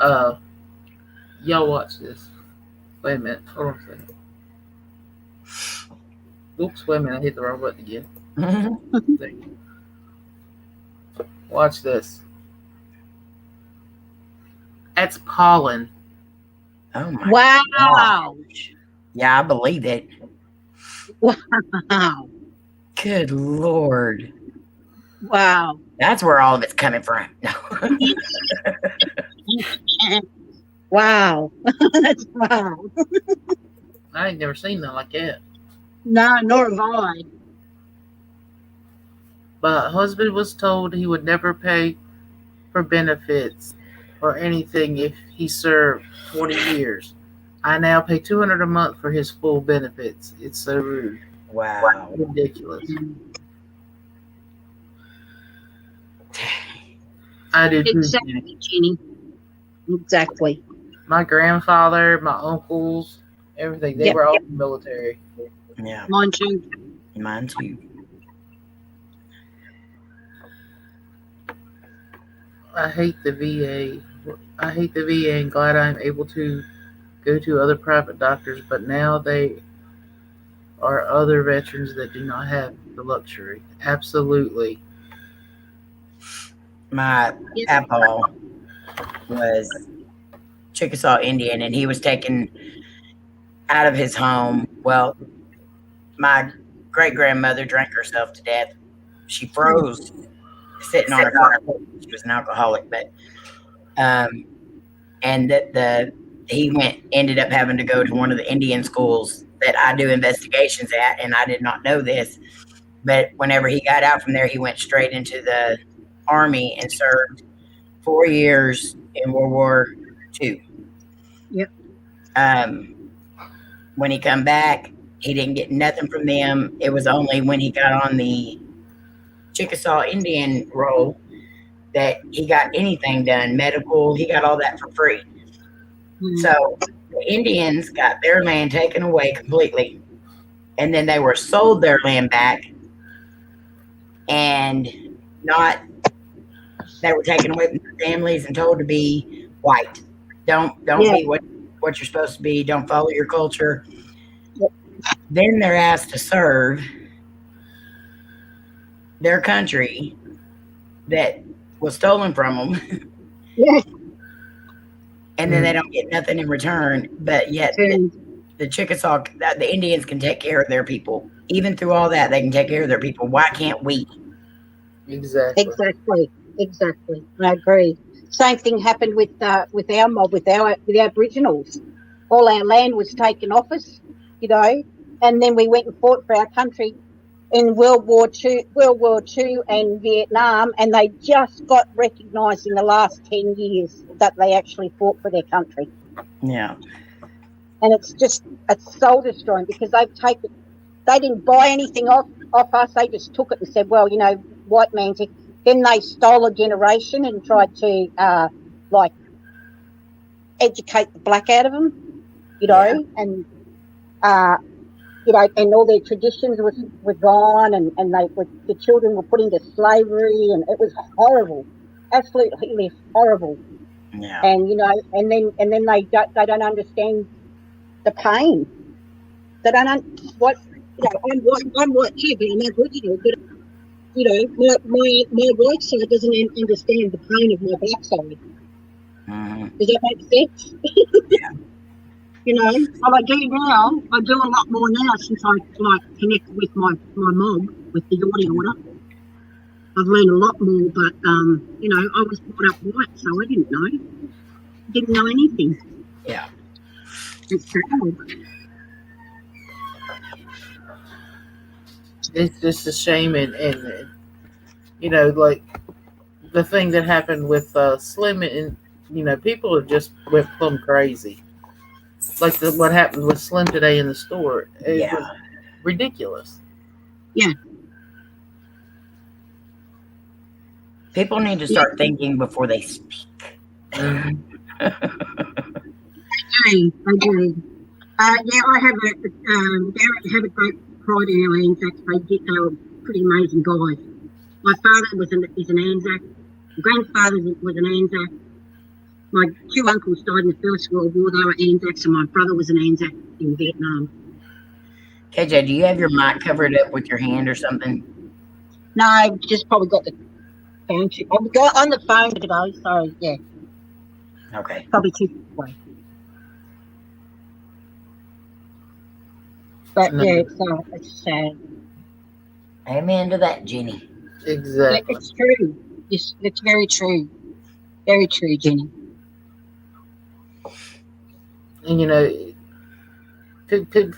B: Y'all watch this. Wait a minute. Hold on a second. Oops, wait a minute. I hit the wrong button again. Watch this. That's pollen.
A: Oh my
C: wow.
A: gosh. Yeah, I believe it.
C: Wow.
A: Good Lord.
C: Wow.
A: That's where all of it's coming from.
C: Wow. That's wow.
B: I ain't never seen nothing like that.
C: No, nor have I.
B: My husband was told he would never pay for benefits or anything if he served 20 years. I now pay $200 a month for his full benefits. It's so rude.
A: Wow.
B: Ridiculous. I do too.
C: Exactly, Jenny. Exactly.
B: My grandfather, my uncles, everything. They were all in the military.
A: Yeah.
C: Mine too.
A: Mine too.
B: I hate the VA. I hate the VA and glad I'm able to go to other private doctors, but now they are other veterans that do not have the luxury. Absolutely.
A: My papa was Chickasaw Indian, and he was taken out of his home. Well, my great-grandmother drank herself to death. She froze sitting on her car. She was an alcoholic, but and he ended up having to go to one of the Indian schools that I do investigations at, and I did not know this. But whenever he got out from there, he went straight into the Army and served 4 years in World War II.
C: Yep.
A: When he come back, he didn't get nothing from them. It was only when he got on the Chickasaw Indian roll that he got anything done, medical. He got all that for free. Mm-hmm. So the Indians got their land taken away completely, and then they were sold their land back, and they were taken away from their families and told to be white. Don't be what you're supposed to be. Don't follow your culture. Yep. Then they're asked to serve their country that was stolen from them.
C: Yeah.
A: And then they don't get nothing in return. But yet the Chickasaw, the Indians can take care of their people. Even through all that, they can take care of their people. Why can't we?
C: Exactly. I agree. Same thing happened with our mob, with our Aboriginals. All our land was taken off us, and then we went and fought for our country in World War II and Vietnam, and they just got recognised in the last 10 years that they actually fought for their country.
A: Yeah.
C: And it's soul destroying because they didn't buy anything off us. They just took it and said, well, white man's it. Then they stole a generation and tried to educate the black out of them, and and all their traditions were gone, and the children were put into slavery, and it was horrible, absolutely horrible.
A: Yeah.
C: And and then they don't understand the pain. They don't what I'm white too, but I'm Aboriginal. But my white side doesn't understand the pain of my black side.
A: Mm-hmm.
C: Does that make sense?
A: Yeah.
C: Well, I do now. I do a lot more now since I connect with my mom with the order. I've learned a lot more, but I was brought up white, so I didn't know anything.
A: Yeah.
C: It's sad.
B: It's just a shame, and like the thing that happened with Slim, and people have just went plumb crazy. Like what happened with Slim today in the store. It was ridiculous.
C: Yeah.
A: People need to start thinking before they speak.
B: Mm-hmm.
C: I do. I have a great pride in our Anzacs. They were pretty amazing guys. My father is an Anzac. My grandfather was an Anzac. My two uncles died in the First World War. They were Anzacs, and my brother was an Anzac in Vietnam.
A: KJ, do you have your mic covered up with your hand or something?
C: No, I've just probably got the phone. I've got on the phone today, so yeah.
A: Okay.
C: Probably too far away. But yeah, it's sad.
A: Amen to that, Jenny.
B: Exactly.
C: It's true. It's very true. Very true, Jenny.
B: And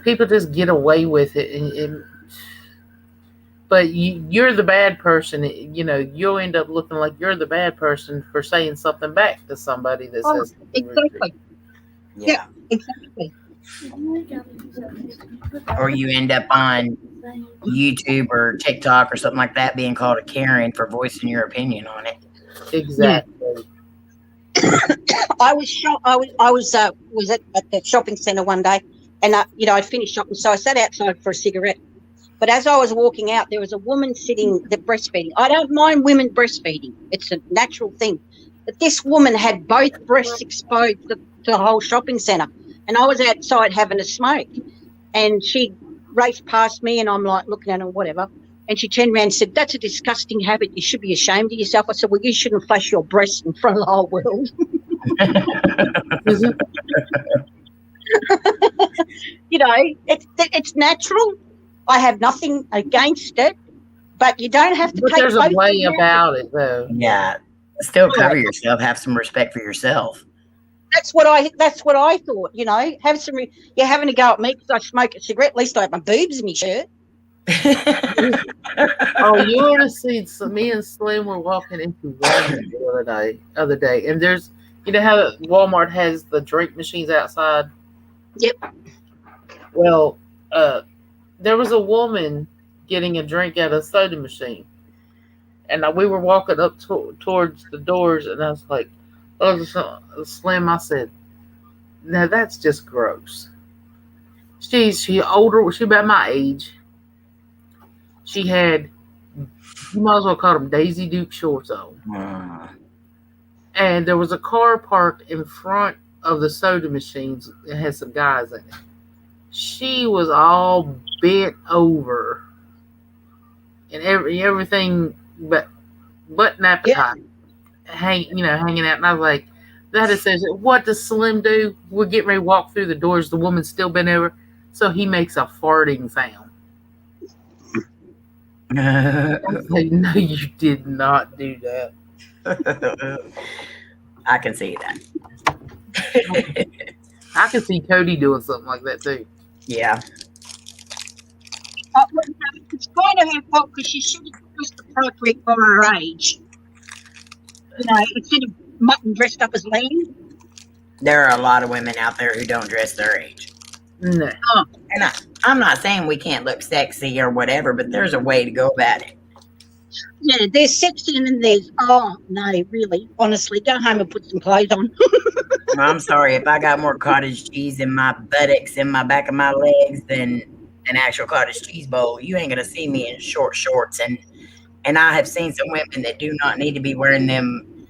B: people just get away with it, but you're the bad person. You'll end up looking like you're the bad person for saying something back to somebody that says
C: exactly.
A: Yeah,
C: exactly.
A: Or you end up on YouTube or TikTok or something like that being called a Karen for voicing your opinion on it.
B: Exactly.
C: I was shocked. I was at the shopping centre one day, and I'd finished shopping, so I sat outside for a cigarette. But as I was walking out, there was a woman sitting breastfeeding. I don't mind women breastfeeding; it's a natural thing. But this woman had both breasts exposed to the whole shopping centre, and I was outside having a smoke, and she raced past me, and I'm like looking at her, whatever. And she turned around and said, "That's a disgusting habit. You should be ashamed of yourself." I said, "Well, you shouldn't flash your breasts in front of the whole world." It's natural. I have nothing against it, but you don't have to
B: But
C: take
B: there's a way about it, though.
A: Yeah. Still cover yourself. Have some respect for yourself.
C: That's what I thought. Have some. You're having to go at me because I smoke a cigarette. At least I have my boobs in my shirt.
B: Oh, you ought to see. So me and Slim were walking into Walmart the other day, and there's, how Walmart has the drink machines outside.
C: Yep.
B: Well, there was a woman getting a drink out of a soda machine, and we were walking up towards the doors, and I was like, "Oh, Slim," I said, "Now that's just gross." She older. She about my age. She had, you might as well call them Daisy Duke shorts on. And there was a car parked in front of the soda machines. It had some guys in it. She was all bent over and everything but an appetite. Hanging out. And I was like, that is says, what does Slim do? We're getting ready to walk through the doors. The woman's still bent over. So he makes a farting sound. Like, no, you did not do that.
A: I can see that.
B: I can see Cody doing something like that too.
A: Yeah.
C: It's kind of her fault because she should have dressed appropriate for her age. Instead of mutton dressed up as lamb.
A: There are a lot of women out there who don't dress their age.
B: No.
A: And I'm not saying we can't look sexy or whatever, but there's a way to go about it.
C: Yeah, there's sexy and then there's, oh, no, really, honestly, go home and put some clothes on.
A: I'm sorry, if I got more cottage cheese in my buttocks and my back of my legs than an actual cottage cheese bowl, you ain't gonna see me in short shorts. And I have seen some women that do not need to be wearing them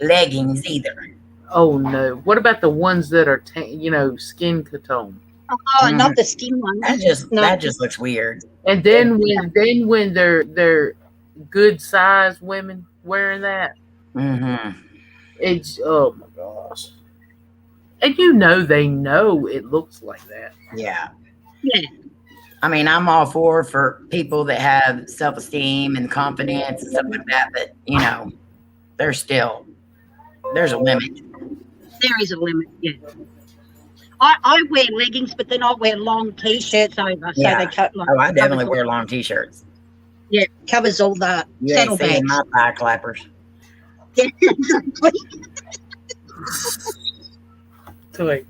A: leggings either.
B: Oh no! What about the ones that are skin tone?
C: Oh, not the skin ones.
A: That just looks weird.
B: And then when they're good sized women wearing that, it's oh my gosh! And they know it looks like that.
A: Yeah.
C: Yeah.
A: I mean, I'm all for people that have self-esteem and confidence and stuff like that, but there's a limit.
C: There is a limit, yeah. I wear leggings, but then I wear long T-shirts over, so they cut like.
A: Oh, I definitely wear long T-shirts.
C: Yeah, covers all the saddlebags.
A: My thigh clappers.
C: Yeah, exactly.
B: So wait,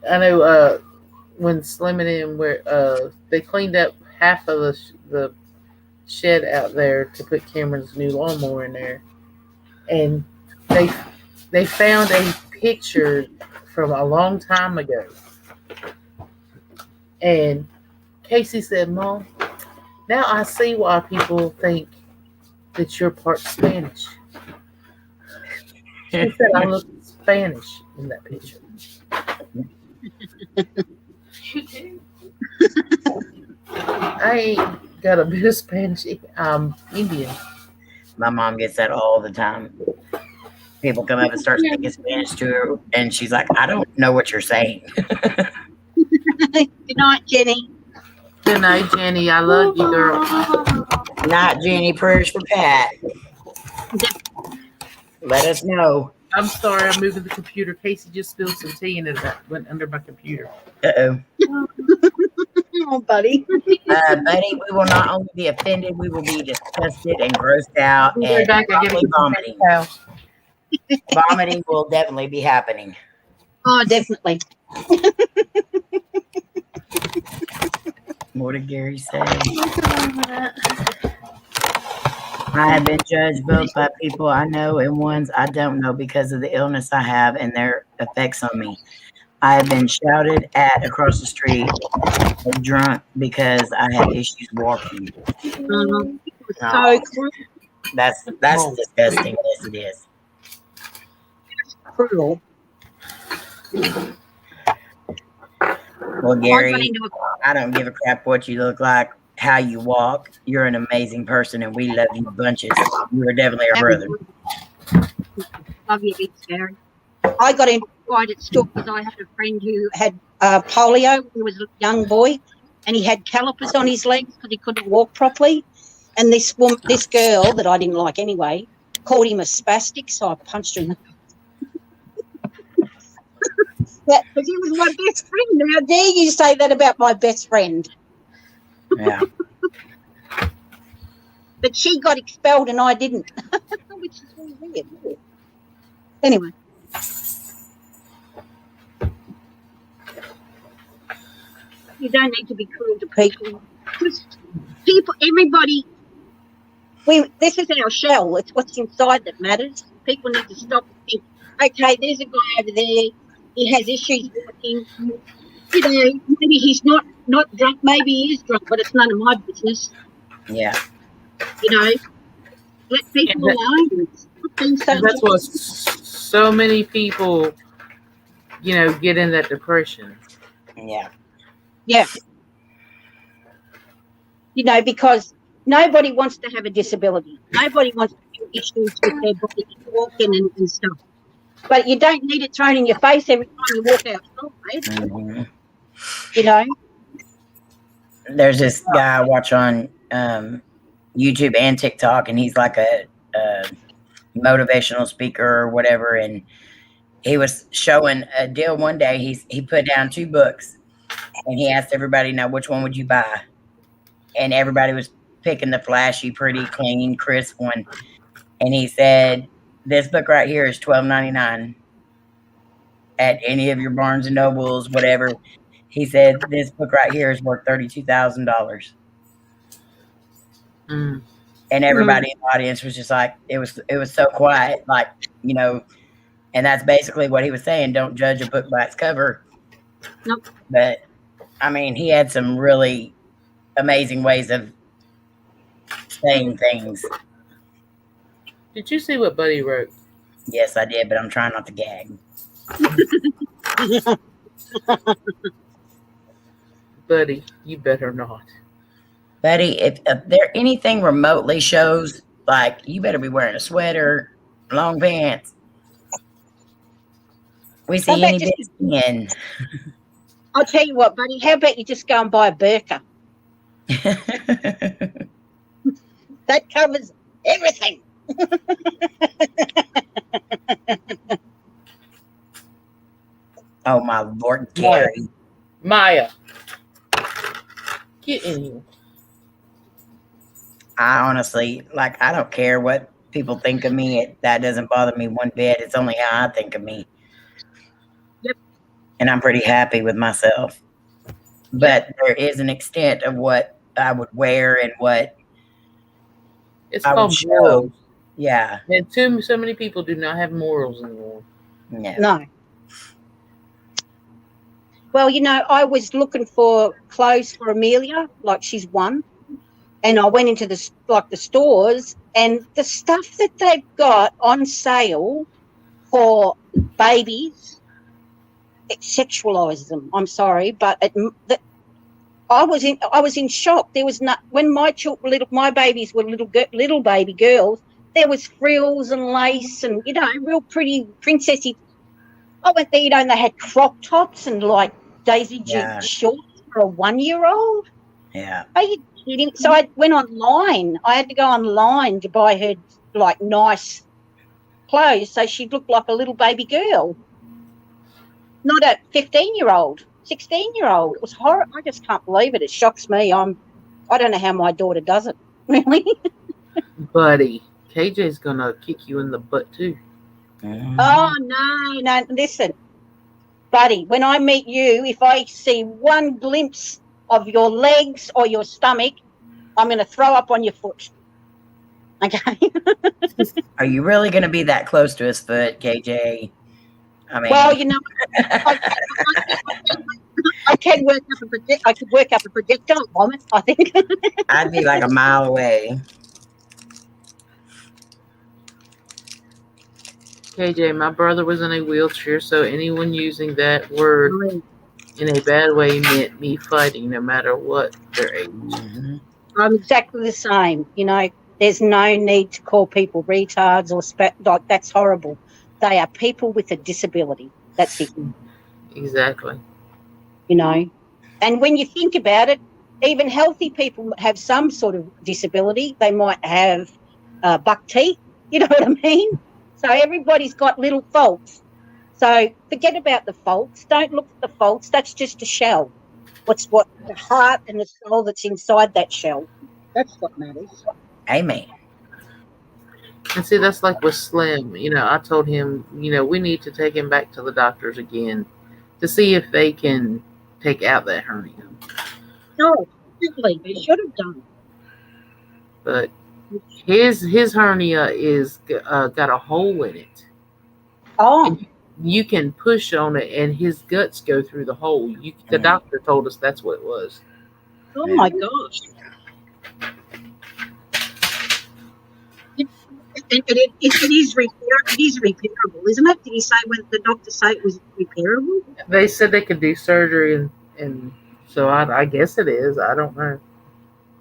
B: I know when Slim and them they cleaned up half of the shed out there to put Cameron's new lawnmower in there, and they found a picture from a long time ago, and Casey said, "Mom, now I see why people think that you're part Spanish." She said, "I look Spanish in that picture." I ain't got a bit of Spanish. I'm Indian.
A: My mom gets that all the time. People come up and start speaking Spanish to her, and she's like, "I don't know what you're saying."
C: Good night, Jenny.
B: Good night, Jenny. I love you, girl.
A: Night, Jenny. Prayers for Pat. Let us know.
B: I'm sorry, I'm moving the computer. Casey just spilled some tea and it went under my computer.
A: Uh-oh.
C: Oh, buddy.
A: Buddy, we will not only be offended, we will be disgusted and grossed out and probably vomiting. Vomiting will definitely be happening.
C: Oh, definitely.
A: What did Gary say? I have been judged both by people I know and ones I don't know because of the illness I have and their effects on me. I have been shouted at across the street and drunk because I had issues walking.
C: So cruel.
A: That's disgusting. Yes, it is.
C: Cruel.
A: Well, Gary, I don't give a crap what you look like, how you walk. You're an amazing person, and we love you bunches. You are definitely our brother.
C: Love you, big Gary. I got into quite at school because I had a friend who had polio when he was a young boy, and he had calipers on his legs because he couldn't walk properly. And this girl that I didn't like anyway called him a spastic, so I punched her in the because he was my best friend. How dare you say that about my best friend?
A: Yeah.
C: But she got expelled and I didn't, which is really weird. Anyway. You don't need to be cruel to people. Everybody, this is our shell. It's what's inside that matters. People need to stop and think, okay, there's a guy over there. He has issues walking. Maybe he's not drunk. Maybe he is drunk, but it's none of my business.
A: Yeah.
C: Let people alone.
B: That's what so many people, get in that depression.
A: Yeah.
C: Yeah. Because nobody wants to have a disability. Nobody wants to have issues with their body walking and stuff. But you don't need it thrown in your face every time you walk outside.
A: Mm-hmm. There's this guy I watch on YouTube and TikTok, and he's like a motivational speaker or whatever. And he was showing a deal one day. He put down 2 books, and he asked everybody, "Now, which one would you buy?" And everybody was picking the flashy, pretty, clean, crisp one. And he said, "This book right here is $12.99 at any of your Barnes and Nobles, whatever." He said, "This book right here is worth $32,000. And everybody in the audience was just like, it was so quiet, like, and that's basically what he was saying. Don't judge a book by its cover.
C: Nope.
A: But I mean, he had some really amazing ways of saying things.
B: Did you see what Buddy wrote?
A: Yes, I did, but I'm trying not to gag.
B: Buddy, you better not.
A: Buddy, if there anything remotely shows, like, you better be wearing a sweater, long pants. We
C: How
A: see
C: about
A: any bit
C: just-
A: of skin.
C: I'll tell you what, buddy. How about you just go and buy a burqa? That covers everything.
A: Oh my Lord, Gary.
B: Maya, get in here.
A: I honestly, like, I don't care what people think of me. That doesn't bother me one bit. It's only how I think of me.
C: Yep.
A: And I'm pretty happy with myself. But there is an extent of what I would wear and what
B: It's
A: I would
B: called
A: show.
B: morals.
A: Yeah.
B: And so many people do not have morals anymore.
C: No. Well, you know, I was looking for clothes for Amelia, like she's one, and I went into the stores, and the stuff that they've got on sale for babies, it sexualizes them. I'm sorry, but I was in shock. There was not when my babies were little baby girls. There was frills and lace and real pretty princessy. I went there, and they had crop tops and like Daisy
A: Yeah.
C: shorts for a 1-year-old.
A: Yeah.
C: Are you kidding? So I went online. I had to go online to buy her like nice clothes so she'd look like a little baby girl, not a 15-year-old, 16-year-old. It was horrible. I just can't believe it. It shocks me. I don't know how my daughter does it. Really.
B: Buddy, KJ's gonna kick you in the butt too.
A: Mhm.
C: Oh no! Listen, buddy. When I meet you, if I see one glimpse of your legs or your stomach, I'm going to throw up on your foot. Okay.
A: Are you really going to be that close to his foot, KJ? I mean,
C: Well, you know, I can work up I could work up a projectile vomit, I think.
A: I'd be like a mile away.
B: KJ, my brother was in a wheelchair, so anyone using that word in a bad way meant me fighting no matter what their age.
A: Mhm.
C: I'm exactly the same. You know, there's no need to call people retards or like that's horrible. They are people with a disability. That's it.
B: Exactly.
C: You know, and when you think about it, even healthy people have some sort of disability. They might have buck teeth. You know what I mean? So everybody's got little faults. So forget about the faults. Don't look at the faults. That's just a shell. What's what the heart and the soul that's inside that shell. That's what matters.
A: Amen.
B: And see, that's like with Slim. You know, I told him, we need to take him back to the doctors again to see if they can take out that hernia.
C: No, simply they should have done.
B: But his hernia is got a hole in it.
C: Oh,
B: You can push on it, and his guts go through the hole. The doctor told us that's what it was.
C: oh my gosh. It is repairable, isn't it? Did he say when the doctor say it was repairable?
B: They said they could do surgery, and so I guess it is. I don't know.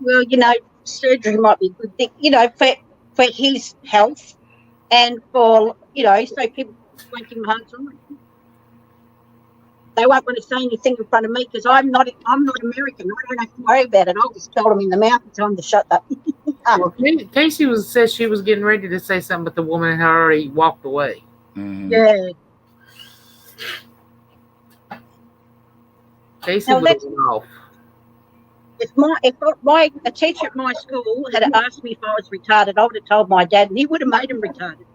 C: Well, surgery might be a good thing, for his health and for, so people won't give him a hard time. They won't want to say anything in front of me because I'm not American. I don't have to worry about it. I'll just tell them in the mouth and tell them to shut up.
B: Well, Casey said she was getting ready to say something, but the woman had already walked away.
A: Mhm.
C: Yeah.
B: Casey
C: Now,
B: was off.
C: If a teacher at my school had asked me if I was retarded, I would have told my dad, and he would have made him retarded.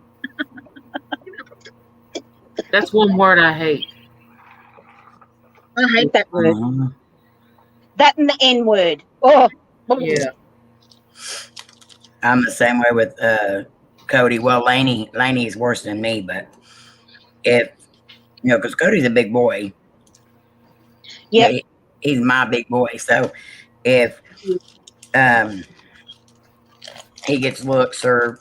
B: That's one word I hate.
C: I hate that word.
A: Uh-huh.
C: That and the N word. Oh,
B: Yeah.
A: I'm the same way with Cody. Well, Laney is worse than me, but if because Cody's a big boy,
C: Yep.
A: He's my big boy. So if um, he gets looks or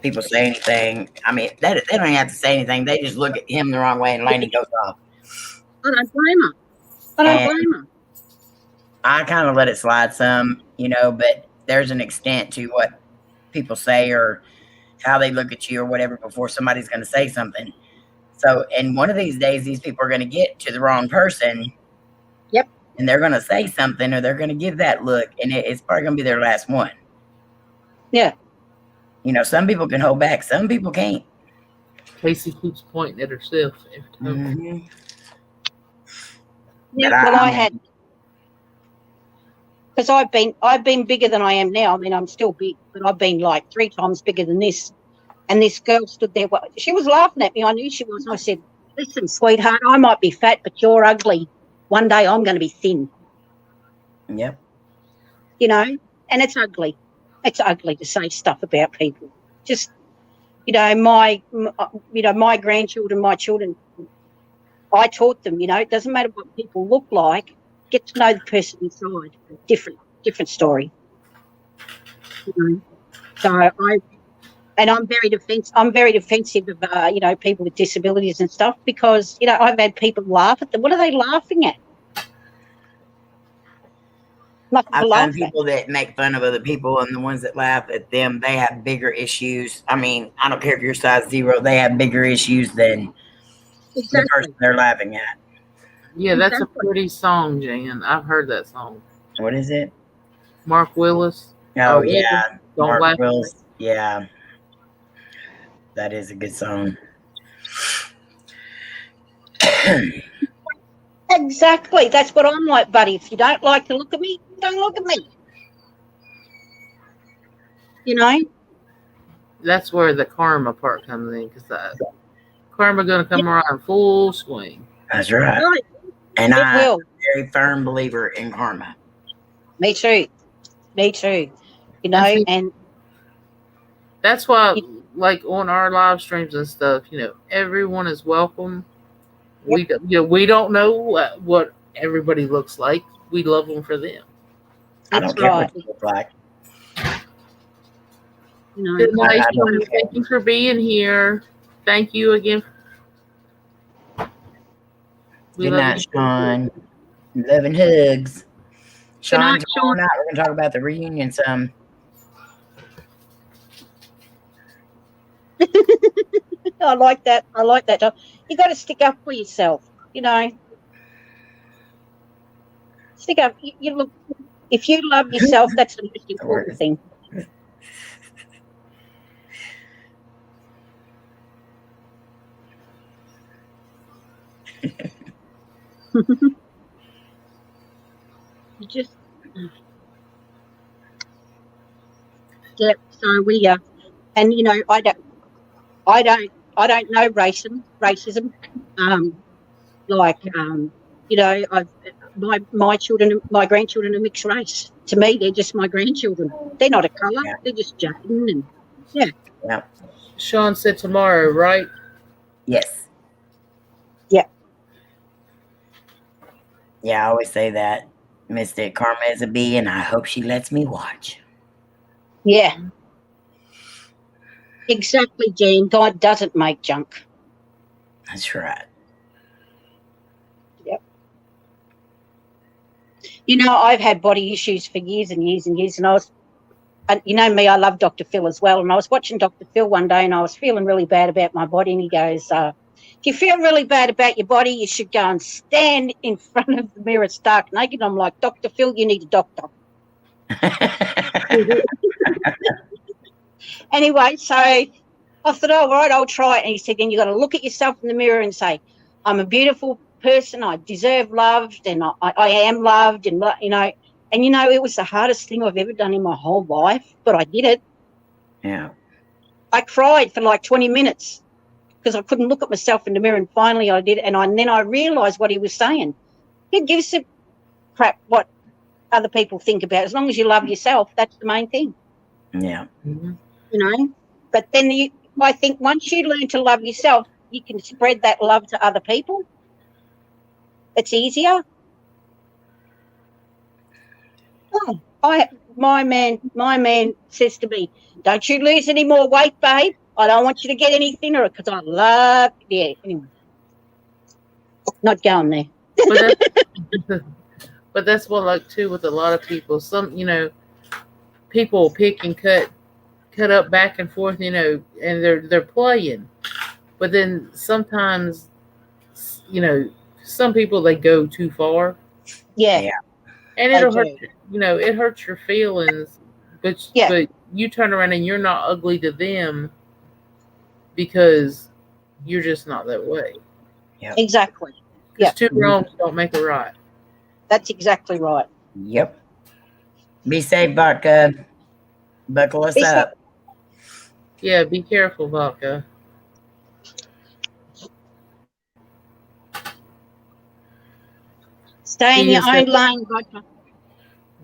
A: people say anything, I mean, they don't even have to say anything. They just look at him the wrong way and Lainey goes off.
C: I don't blame her. I don't blame her.
A: I kind of let it slide some, but there's an extent to what people say or how they look at you or whatever before somebody's going to say something. So, and one of these days, these people are going to get to the wrong person.
C: Yep.
A: And they're going to say something or they're going to give that look, and it's probably going to be their last one.
C: Yeah.
A: Some people can hold back. Some people can't.
B: Casey keeps pointing at herself every time.
A: Mm-hmm.
C: Yeah, well, I had, because I've been bigger than I am now. I mean, I'm still big, but I've been like 3 times bigger than this. And this girl stood there. She was laughing at me. I knew she was. I said, "Listen, sweetheart, I might be fat, but you're ugly. One day I'm going to be thin."
A: Yep.
C: And it's ugly. It's ugly to say stuff about people. Just, my grandchildren, my children, I taught them, it doesn't matter what people look like. Get to know the person inside. Different story. So I'm very defensive of people with disabilities and stuff because I've had people laugh at them. What are they laughing at?
A: I find people that make fun of other people and the ones that laugh at them, they have bigger issues. I mean, I don't care if you're size 0, they have bigger issues than the person they're laughing at.
B: Yeah, that's a pretty song, Jan. I've heard that song.
A: What is it?
B: Mark Willis.
A: Oh, yeah.
B: Don't Laugh.
A: Willis. Yeah. That is a good song.
C: Exactly. That's what I'm like, buddy. If you don't like to look at me, don't look at me.
B: That's where the karma part comes in, because karma going to come around full swing.
A: That's right. And I'm a very firm believer in karma.
C: Me too. And
B: that's why, like on our live streams and stuff, everyone is welcome. Yep. We don't know what everybody looks like. We love them for them.
A: I don't care what they look like.
B: Good night, Sean. Thank you for being here. Thank you again.
A: Good night, Sean. Love and hugs. Sean, tomorrow night we're going to talk about the reunion some.
C: I like that. You got to stick up for yourself. Stick up. You look. If you love yourself, that's the most important thing. You just. Yeah. So we and I don't know racism. My children, my grandchildren are mixed race. To me, they're just my grandchildren. They're not a colour. Yeah. They're just Jaden and
A: Yeah.
B: Sean said tomorrow, right?
A: Yes.
C: Yeah.
A: Yeah, I always say that. Mystic Karma is a bee, and I hope she lets me watch.
C: Yeah. Exactly, Jean. God doesn't make junk.
A: That's right.
C: Yep. I've had body issues for years and years and years, and me, I love Dr. Phil as well, and I was watching Dr. Phil one day, and I was feeling really bad about my body, and he goes, if you feel really bad about your body, you should go and stand in front of the mirror stark naked. I'm like, Dr. Phil, you need a doctor. Anyway, so I thought, all right, I'll try it. And he said, then you got to look at yourself in the mirror and say, I'm a beautiful person. I deserve loved, and I am loved, and it was the hardest thing I've ever done in my whole life, but I did it.
A: Yeah.
C: I cried for like 20 minutes because I couldn't look at myself in the mirror, and finally I did, and then I realised what he was saying. He gives a crap what other people think about. As long as you love yourself, that's the main thing.
A: Yeah.
B: Mm-hmm.
C: But then I think once you learn to love yourself, you can spread that love to other people. It's easier. Oh, my man says to me, "Don't you lose any more weight, babe. I don't want you to get any thinner because I love." Yeah. Anyway, not going there.
B: But that's, but that's what like too with a lot of people. Some people pick and cut up back and forth, and they're playing. But then sometimes, some people they go too far,
C: Yeah.
A: Yeah.
B: and
C: I
B: it'll
C: do.
B: hurt. It hurts your feelings. But
C: Yeah.
B: but you turn around and you're not ugly to them because you're just not that way.
C: Exactly.
B: Because
C: Yeah.
B: two wrongs don't make a right.
C: That's exactly right.
A: Yep. Be safe, Vodka. Buckle us
C: Be safe.
A: up.
B: Yeah, be careful, Vodka.
C: Stay in
B: Dia
C: your own
B: said,
C: lane, Vodka.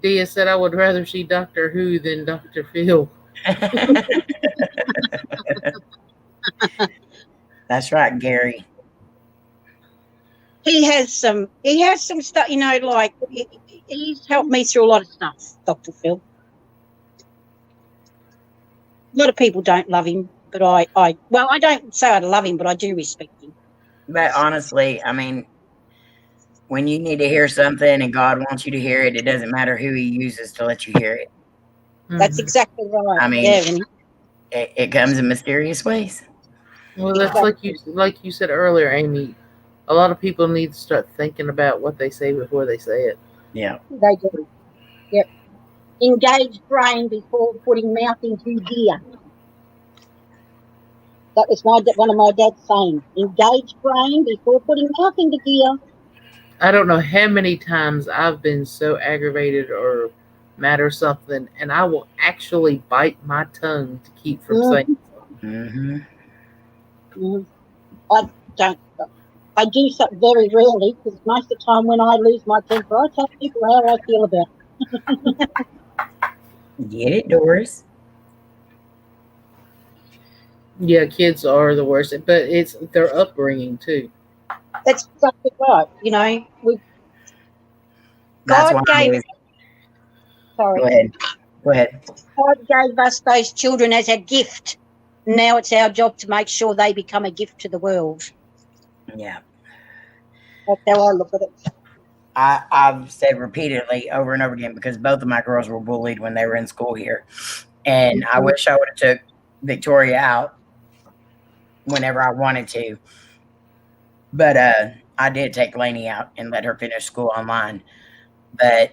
B: Dia said I would rather see Doctor Who than Dr. Phil.
A: That's right, Gary.
C: He has some stuff, like he's helped me through a lot of stuff, Dr. Phil. A lot of people don't love him, but I don't say I love him, but I do respect him.
A: But honestly, I mean, when you need to hear something and God wants you to hear it, it doesn't matter who He uses to let you hear it.
C: That's exactly right.
A: I mean,
C: yeah, Vinny.
A: It comes in mysterious ways.
B: Well, that's like you said earlier, Amy. A lot of people need to start thinking about what they say before they say it.
A: Yeah.
C: They do. Yep. Engage brain before putting mouth into gear. That was one of my dad's sayings. Engage brain before putting mouth into gear.
B: I don't know how many times I've been so aggravated or mad or something, and I will actually bite my tongue to keep from saying something.
C: I do something very rarely because most of the time when I lose my temper, I tell people how I feel about it.
A: Get it, Doris?
B: Yeah, kids are the worst, but it's their upbringing too.
C: That's exactly right.
A: That's
C: God
A: why I
C: gave.
A: always.
C: Sorry.
A: Go ahead.
C: God gave us those children as a gift. Now it's our job to make sure they become a gift to the world.
A: Yeah.
C: That's how I look at it.
A: I've said repeatedly over and over again because both of my girls were bullied when they were in school here. And I wish I would have took Victoria out whenever I wanted to. But I did take Lainey out and let her finish school online. But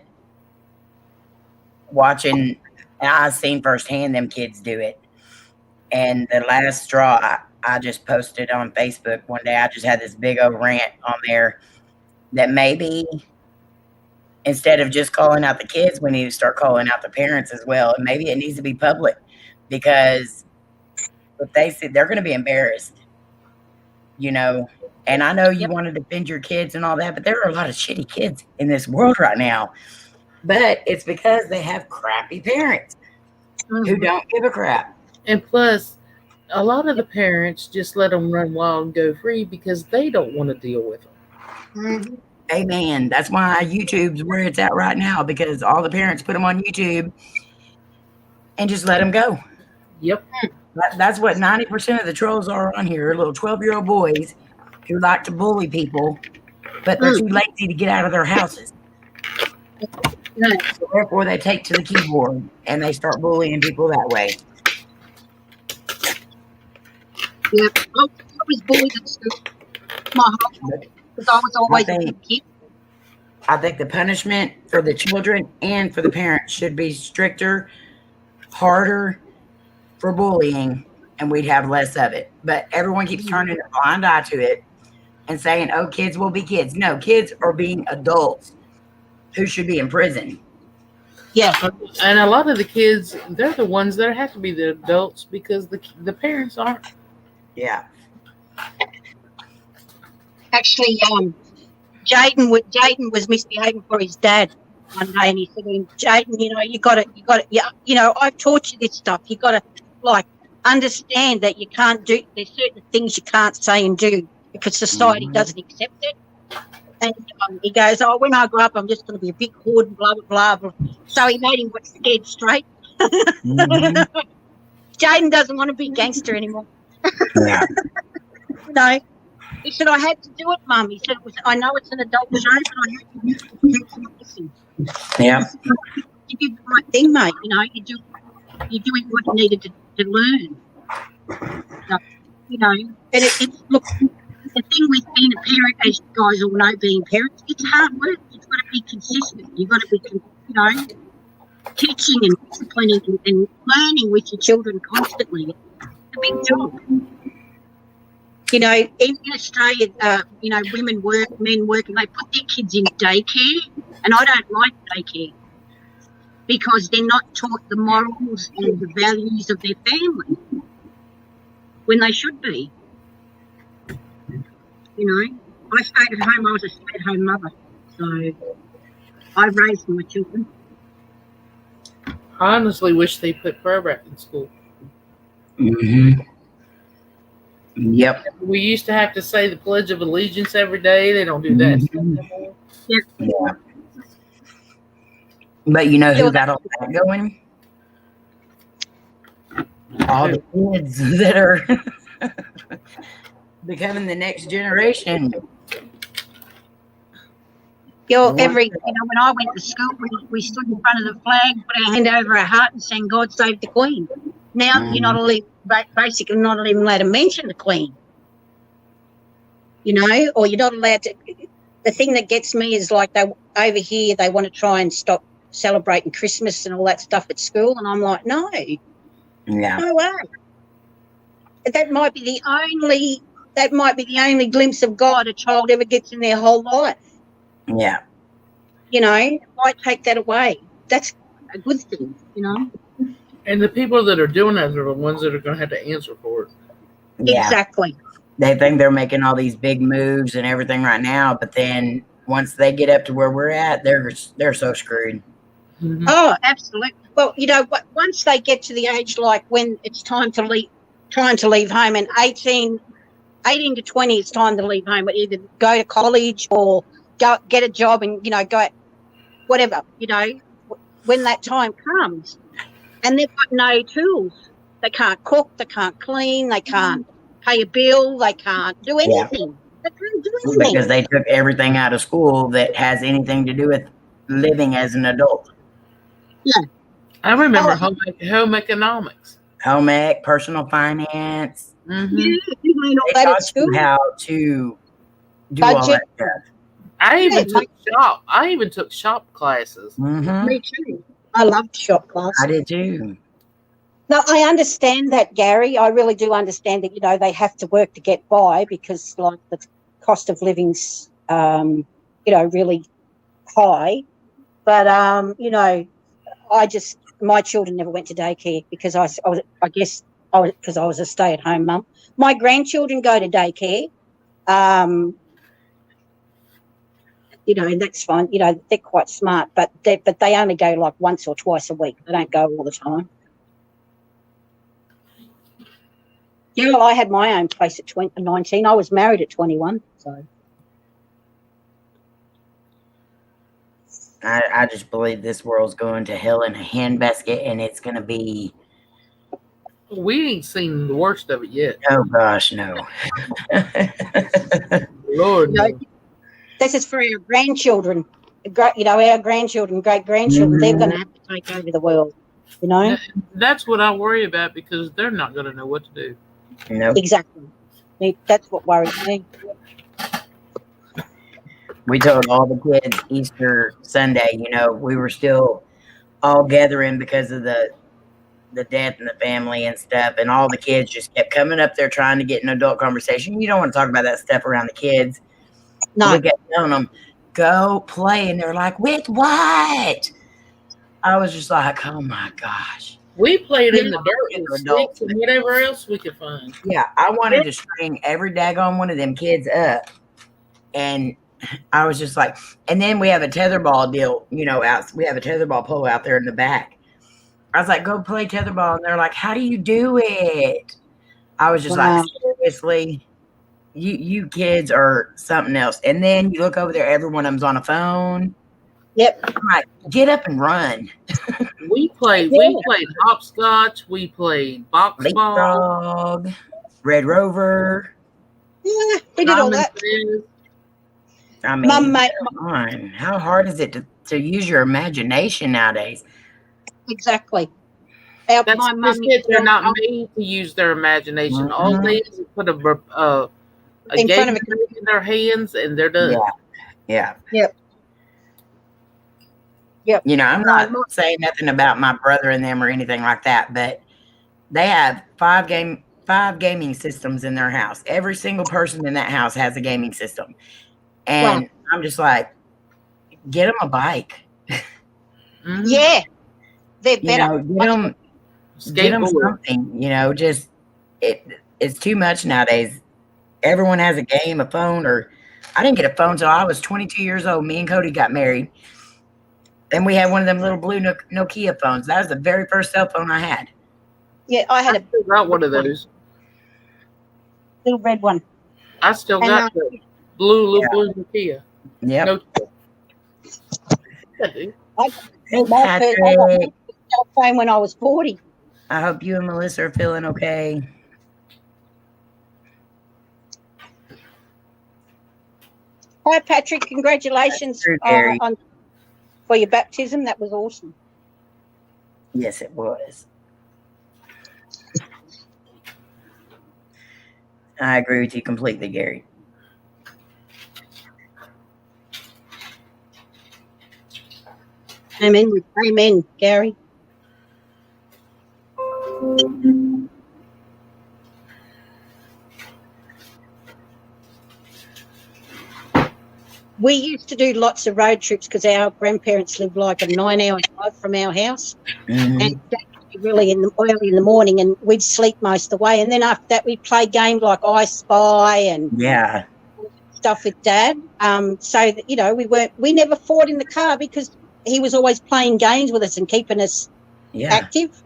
A: watching, I've seen firsthand them kids do it. And the last straw, I just posted on Facebook one day. I just had this big old rant on there that maybe instead of just calling out the kids, we need to start calling out the parents as well. And maybe it needs to be public because if they see, they're going to be embarrassed, And I know you want to defend your kids and all that, but there are a lot of shitty kids in this world right now. But it's because they have crappy parents who don't give a crap.
B: And plus, a lot of the parents just let them run wild and go free because they don't want to deal with them.
A: Amen. That's why YouTube's where it's at right now because all the parents put them on YouTube and just let them go.
B: Yep.
A: That's what 90% of the trolls are on here. Little 12-year-old boys who like to bully people, but they're too lazy to get out of their houses. So therefore, they take to the keyboard and they start bullying people that way.
C: Yeah, I was bullied at school. My whole life, because I was always a good kid.
A: I think the punishment for the children and for the parents should be stricter, harder for bullying, and we'd have less of it. But everyone keeps turning a blind eye to it and saying, oh, kids will be kids. No, kids are being adults who should be in prison.
C: Yeah.
B: And a lot of the kids, they're the ones that have to be the adults because the parents aren't.
A: Yeah.
C: Actually, Jaden was misbehaving for his dad one day, and he said to him, Jaden, you got to, I've taught you this stuff. You got to understand that you can't do. There's certain things you can't say and do because society doesn't accept it. And he goes, "Oh, when I grow up, I'm just going to be a big hood and blah, blah, blah." So he made him watch Scared Straight.
A: Mhm.
C: Jaden doesn't want to be gangster anymore.
A: Yeah.
C: No. He said, "I had to do it, Mum." He said, "I know it's an adult show, but I had to do it to protect some innocence."
A: Yeah.
C: You did the right thing, mate. You're doing what you needed to learn. So, and it's look. The thing with being a parent, as you guys all know, being parents, it's hard work. You've got to be consistent. You've got to be, teaching and disciplining and learning with your children constantly. It's a big job. In Australia, women work, men work, and they put their kids in daycare, and I don't like daycare because they're not taught the morals and the values of their family when they should be. I stayed at home. I was a stay-at-home mother, so I raised my children.
B: I honestly wish they put prayer back in school.
A: Mm-hmm. Yep.
B: We used to have to say the Pledge of Allegiance every day. They don't do that anymore.
A: Yeah. But you know who got all that going? All the kids that are becoming the next generation.
C: When I went to school, we stood in front of the flag, put our hand over our heart, and sang "God Save the Queen." Now you're not basically not even allowed to mention the Queen. Or you're not allowed to. The thing that gets me is like over here they want to try and stop celebrating Christmas and all that stuff at school, and I'm like, no, no way. That might be the only glimpse of God a child ever gets in their whole life.
A: Yeah.
C: Why take that away? That's a good thing,
B: And the people that are doing that are the ones that are going to have to answer for it.
A: Yeah.
C: Exactly.
A: They think they're making all these big moves and everything right now, but then once they get up to where we're at, they're so screwed.
B: Mm-hmm.
C: Oh, absolutely. Well, once they get to the age like when it's time to leave home, and 18 to 20, it's time to leave home, but either go to college or go get a job and, go whatever, when that time comes. And they've got no tools. They can't cook, they can't clean, they can't pay a bill, they can't do anything. They can't do anything.
A: Because they took everything out of school that has anything to do with living as an adult.
C: Yeah.
B: I remember home economics.
A: Home ec, personal finance.
B: Mm-hmm.
C: Yeah, you learn all
A: They
C: that at
A: taught
C: school.
A: you how to do all that stuff.
B: I even took shop classes.
A: Mm-hmm.
C: Me too. I loved shop classes.
A: I did too.
C: No, I understand that, Gary. I really do understand that, they have to work to get by because, like, the cost of living's, really high. But, my children never went to daycare because because I was a stay-at-home mum. My grandchildren go to daycare, and that's fine. They're quite smart, but they only go like once or twice a week. They don't go all the time. Yeah, well, I had my own place at 19. I was married at 21, so.
A: I just believe this world's going to hell in a handbasket, and it's going to be.
B: We ain't seen the worst of it yet.
A: Oh gosh, no.
B: Lord, no.
C: This is for our grandchildren. Our grandchildren, great-grandchildren. They're going to have to take over the world.
B: That's what I worry about because they're not going to know what to do.
A: Nope.
C: Exactly. That's what worries me.
A: We told all the kids Easter Sunday, we were still all gathering because of the death in the family and stuff, and all the kids just kept coming up there trying to get an adult conversation. You don't want to talk about that stuff around the kids. No. We kept telling them, go play, and they're like, with what? I was just like, oh my gosh.
B: We played in the dirt with sticks and whatever else we could find.
A: Yeah, I wanted to string every daggone one of them kids up. And I was just like, and then we have a tetherball deal, out. We have a tetherball pole out there in the back. I was like, go play tetherball. And they're like, how do you do it? I was just like, seriously? You kids are something else. And then you look over there, every one of them's on a phone.
C: Yep.
A: I'm like, get up and run.
B: We played hopscotch. We played box ball.
A: Leapfrog, Red Rover.
C: Yeah, we did all that.
A: I mean,
C: Mum made
A: come on. How hard is it to use your imagination nowadays?
C: exactly.
B: My mum, kids are not made to use their imagination. All they is put a
C: in
B: game
C: front of
B: in their hands, and they're done.
A: Yeah.
C: Yep.
A: You know, I'm not saying nothing about my brother and them or anything like that, but they have five gaming systems in their house. Every single person in that house has a gaming system. And I'm just like, get them a bike.
C: Yeah. They're better.
A: Get them something, just it's too much nowadays. Everyone has a game, a phone, or I didn't get a phone until I was 22 years old. Me and Cody got married. And we had one of them little blue Nokia phones. That was the very first cell phone I had.
C: Yeah, I had
B: one of those.
C: Little red one.
B: I still got the blue Nokia.
A: Yeah.
C: I got a cell phone when I was 40.
A: I hope you and Melissa are feeling okay.
C: Hi, Patrick. Congratulations for your baptism. That was awesome.
A: Yes, it was. I agree with you completely, Gary.
C: Amen, Gary. We used to do lots of road trips because our grandparents lived like a 9-hour drive from our house. And really early in the morning, and we'd sleep most of the way. And then after that, we'd play games like I Spy and stuff with Dad. So that, we never fought in the car because he was always playing games with us and keeping us active.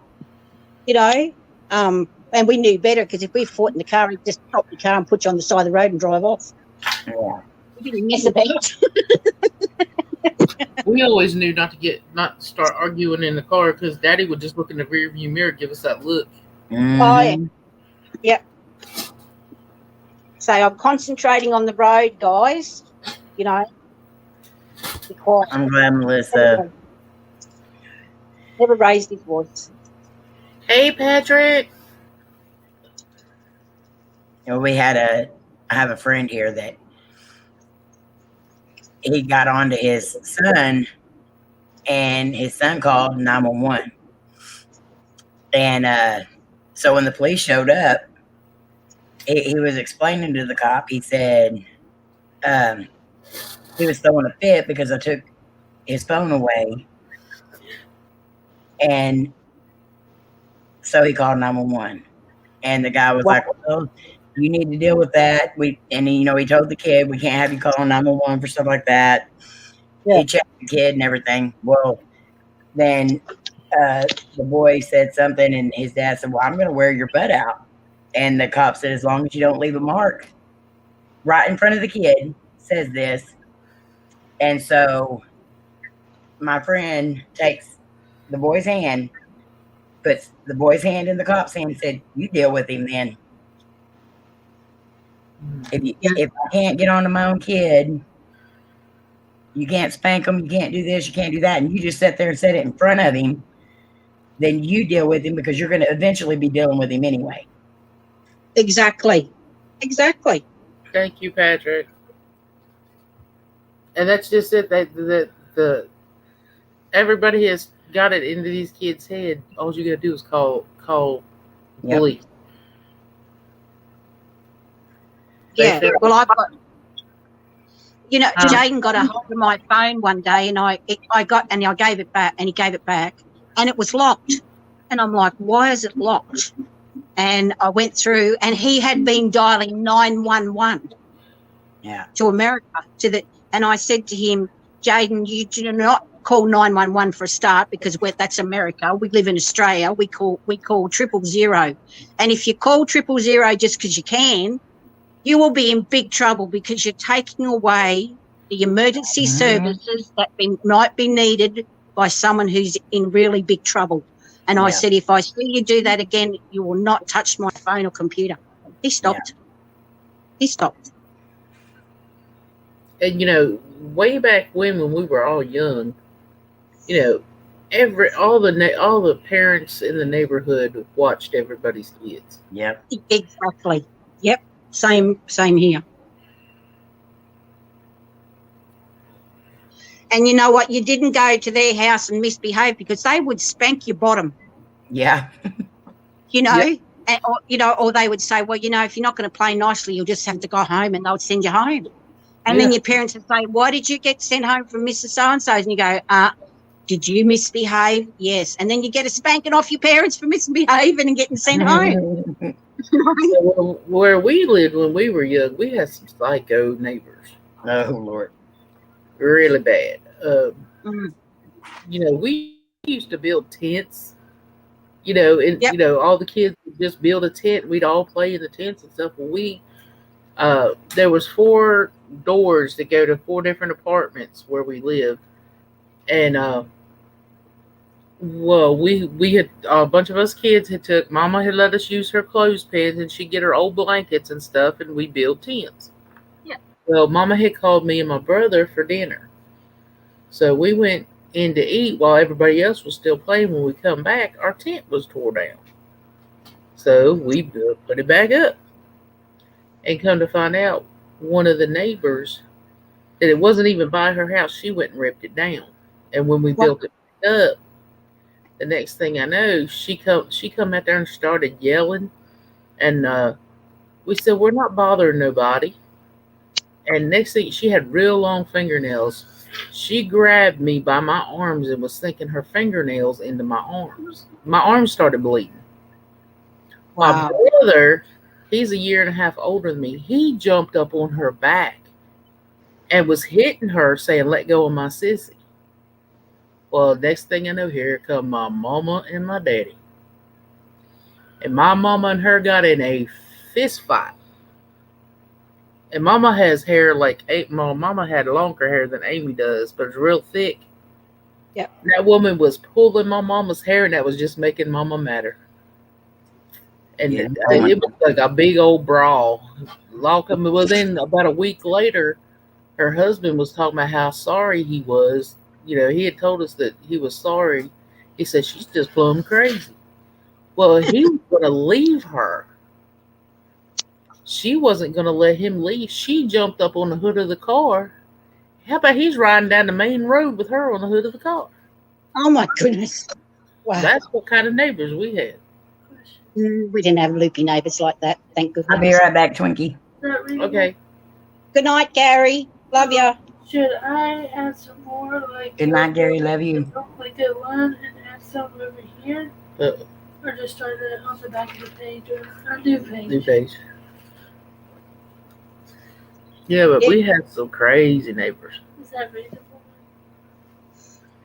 C: And we knew better because if we fought in the car, he'd just stop the car and put you on the side of the road and drive off.
A: Yeah.
C: We didn't mess about.
B: We always knew not to start arguing in the car because Daddy would just look in the rear view mirror, give us that look.
C: Oh, yeah. So I'm concentrating on the road, guys. Be quiet.
A: I'm glad Melissa
C: never raised his voice.
B: Hey, Patrick.
A: I have a friend here that he got onto his son, and his son called 911. And so when the police showed up, he was explaining to the cop. He said he was throwing a fit because I took his phone away, and so he called 911. And the guy was like, "Well, you need to deal with that." He told the kid, "We can't have you calling 911 for stuff like that." Yeah. He checked the kid and everything. Well, then the boy said something, and his dad said, "Well, I'm going to wear your butt out." And the cop said, "As long as you don't leave a mark." Right in front of the kid says this. And so my friend takes the boy's hand, puts the boy's hand in the cop's hand, and said, "You deal with him then. If I can't get on to my own kid, you can't spank him, you can't do this, you can't do that, and you just sit there and said it in front of him, then you deal with him because you're going to eventually be dealing with him anyway."
C: Exactly.
B: Thank you, Patrick. And that's just it. That everybody has got it into these kids' head. All you got to do is call police.
C: Yeah. Well, I've got. Jaden got a hold of my phone one day, and I gave it back, and he gave it back, and it was locked. And I'm like, "Why is it locked?" And I went through, and he had been dialing 911 to America and I said to him, "Jaden, you do not call 911 for a start because that's America. We live in Australia. We call 000. And if you call 000 just because you can, you will be in big trouble because you're taking away the emergency services that might be needed by someone who's in really big trouble. And I said, if I see you do that again, you will not touch my phone or computer. He stopped. He stopped.
B: And way back when we were all young, all the parents in the neighborhood watched everybody's kids.
A: Yep.
C: Exactly. Yep. Same here. And you know what? You didn't go to their house and misbehave because they would spank your bottom.
A: Yeah.
C: And, or they would say, well, if you're not going to play nicely, you'll just have to go home, and they would send you home. And then your parents would say, why did you get sent home from Mrs. So-and-so's? And you go, did you misbehave? Yes. And then you get a spanking off your parents for misbehaving and getting sent home.
B: Where we lived when we were young, we had some psycho neighbors.
A: Oh, Lord.
B: Really bad. We used to build tents, and all the kids would just build a tent. We'd all play in the tents and stuff. There was 4 doors that go to 4 different apartments where we lived. And we had a bunch of us kids Mama had let us use her clothespins, and she'd get her old blankets and stuff, and we'd build tents.
C: Yeah.
B: Well, Mama had called me and my brother for dinner. So we went in to eat while everybody else was still playing. When we come back, our tent was tore down. So we put it back up. And come to find out, one of the neighbors, that it wasn't even by her house, she went and ripped it down. And when we built it back up, the next thing I know, she come out there and started yelling. And we said, we're not bothering nobody. And next thing, she had real long fingernails. She grabbed me by my arms and was sinking her fingernails into my arms. My arms started bleeding.
C: Wow.
B: My brother, he's a year and a half older than me. He jumped up on her back and was hitting her, saying, let go of my sissy. Well, next thing I know, here come my mama and my daddy. And my mama and her got in a fist fight. And Mama has hair Mama had longer hair than Amy does, but it's real thick.
C: Yeah.
B: That woman was pulling my mama's hair, and that was just making Mama madder. And it was like a big old brawl. Well, then about a week later, her husband was talking about how sorry he was. He had told us that he was sorry. He said, she's just plumb crazy. Well, he was going to leave her. She wasn't going to let him leave. She jumped up on the hood of the car. How about he's riding down the main road with her on the hood of the car?
C: Oh, my goodness. Wow.
B: That's what kind of neighbors we had.
C: We didn't have loopy neighbours like that, thank goodness.
A: I'll be right back, Twinkie.
B: Okay.
C: Good night, Gary. Love ya.
D: Should I add some more?
A: Good night, Gary. Love you.
D: Like a one and add some over here? Or just start it on the back of the page or a new page?
B: New page. Yeah, but we had some crazy neighbors.
D: Is that reasonable?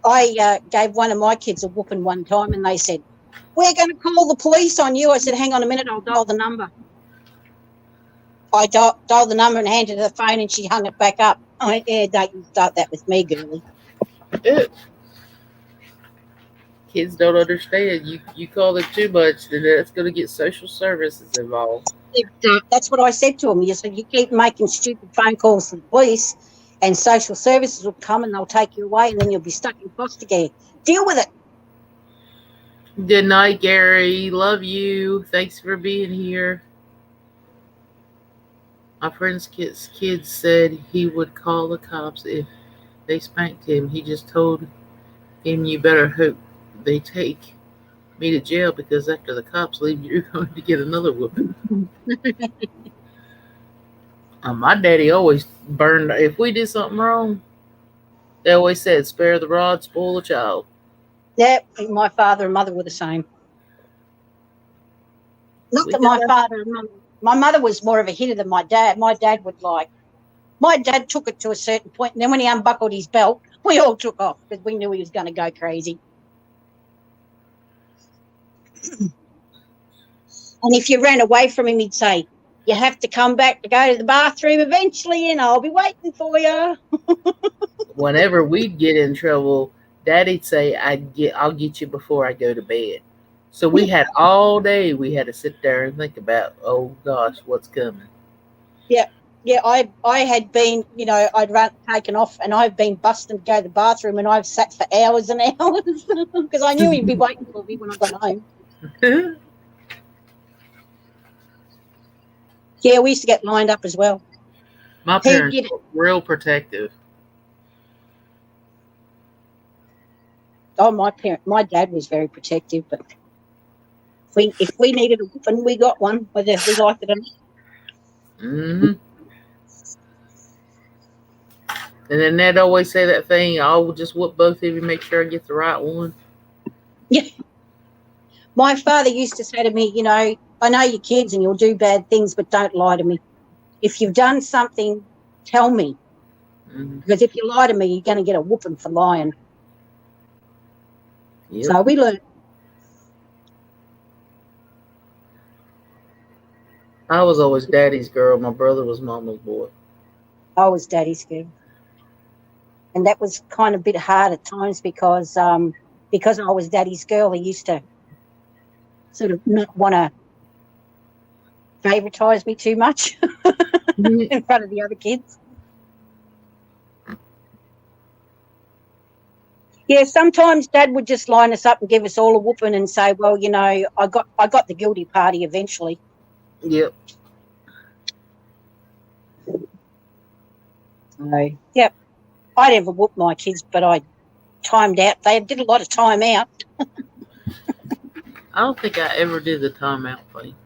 C: I gave one of my kids a whooping one time, and they said, we're going to call the police on you. I said, hang on a minute, I'll dial the number. I dialed the number and handed her the phone, and she hung it back up. I went, yeah, don't start that with me, girlie.
B: Kids don't understand. You call them too much, then that's going to get social services involved.
C: That's what I said to them. You said, you keep making stupid phone calls to the police, and social services will come and they'll take you away, and then you'll be stuck in foster care. Deal with it.
B: Good night, Gary. Love you. Thanks for being here. My friend's kid said he would call the cops if they spanked him. He just told him, you better hope they take me to jail, because after the cops leave, you're going to get another whooping. My daddy always burned. If we did something wrong, they always said, spare the rod, spoil the child.
C: Yeah, my father and mother were the same. Not that my mother was more of a hitter than my dad. My dad took it to a certain point, and then when he unbuckled his belt, we all took off because we knew he was going to go crazy. And if you ran away from him, he'd say, you have to come back to go to the bathroom eventually, and I'll be waiting for you.
B: Whenever we'd get in trouble, Daddy'd say, I'll get you before I go to bed. So we had all day, we had to sit there and think about, oh gosh, what's coming.
C: Yeah, I had been, I'd taken off, and I've been busting to go to the bathroom, and I've sat for hours and hours because I knew he'd be waiting for me when I got home. Yeah, we used to get lined up as well.
B: My parents were real protective.
C: Oh, my dad was very protective, but if we needed a whooping, we got one, whether we liked it or not.
B: Mm-hmm. And then they'd always say that thing, I'll just whoop both of you, make sure I get the right one.
C: Yeah. My father used to say to me, I know you're kids and you'll do bad things, but don't lie to me. If you've done something, tell me. Mm-hmm. Because if you lie to me, you're going to get a whooping for lying. Yep. So we learned.
B: I was always Daddy's girl. My brother was Mama's boy.
C: I was Daddy's girl. And that was kind of a bit hard at times because I was Daddy's girl, he used to sort of not want to favouritize me too much in front of the other kids. Yeah, sometimes Dad would just line us up and give us all a whooping and say, well, I got the guilty party eventually.
B: Yep.
C: So, yep. I never whooped my kids, but I timed out. They did a lot of time out.
B: I don't think I ever did the timeout thing.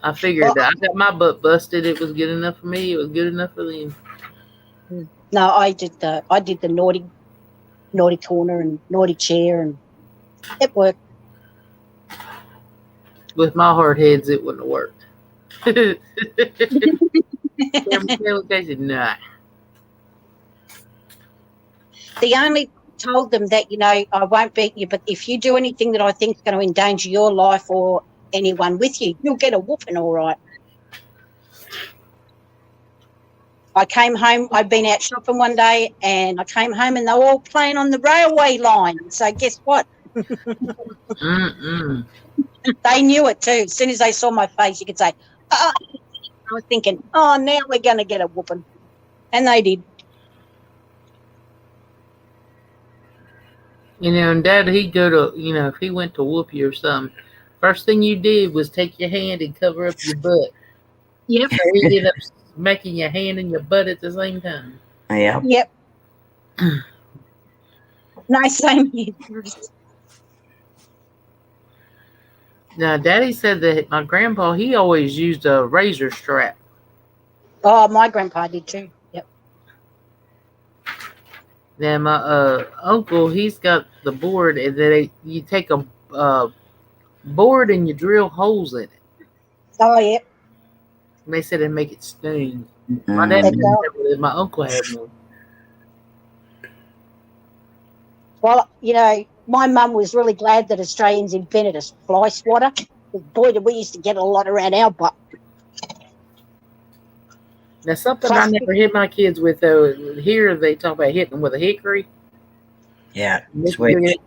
B: I figured that I got my butt busted. It was good enough for me. It was good enough for them.
C: No, I did the naughty corner and naughty chair, and it worked.
B: With my hard heads, it wouldn't have worked. Nah.
C: They only told them that, I won't beat you, but if you do anything that I think is going to endanger your life or anyone with you, you'll get a whooping, all right. I came home, I'd been out shopping one day, and I came home and they were all playing on the railway line. So guess what? They knew it too. As soon as they saw my face, you could say, I was thinking, now we're going to get a whooping. And they did.
B: And Dad, he'd go to, if he went to whoop you or something, first thing you did was take your hand and cover up your butt.
C: Yep.
B: So he ended up making your hand and your butt at the same time.
A: Yeah.
C: Yep. Nice same here.
B: Now, Daddy said that my grandpa, he always used a razor strap.
C: Oh, my grandpa did too. Yep.
B: Now, my uncle, he's got the board, and then you take a board and you drill holes in it.
C: Oh, yeah.
B: And they said it'd make it sting.
A: Mm-hmm.
B: My dad didn't have it. My uncle had one.
C: Well, my mum was really glad that Australians invented a fly swatter. Boy, did we used to get a lot around our butt.
B: Now, something I never hit my kids with, though, here they talk about hitting them with a hickory.
A: Yeah, switch.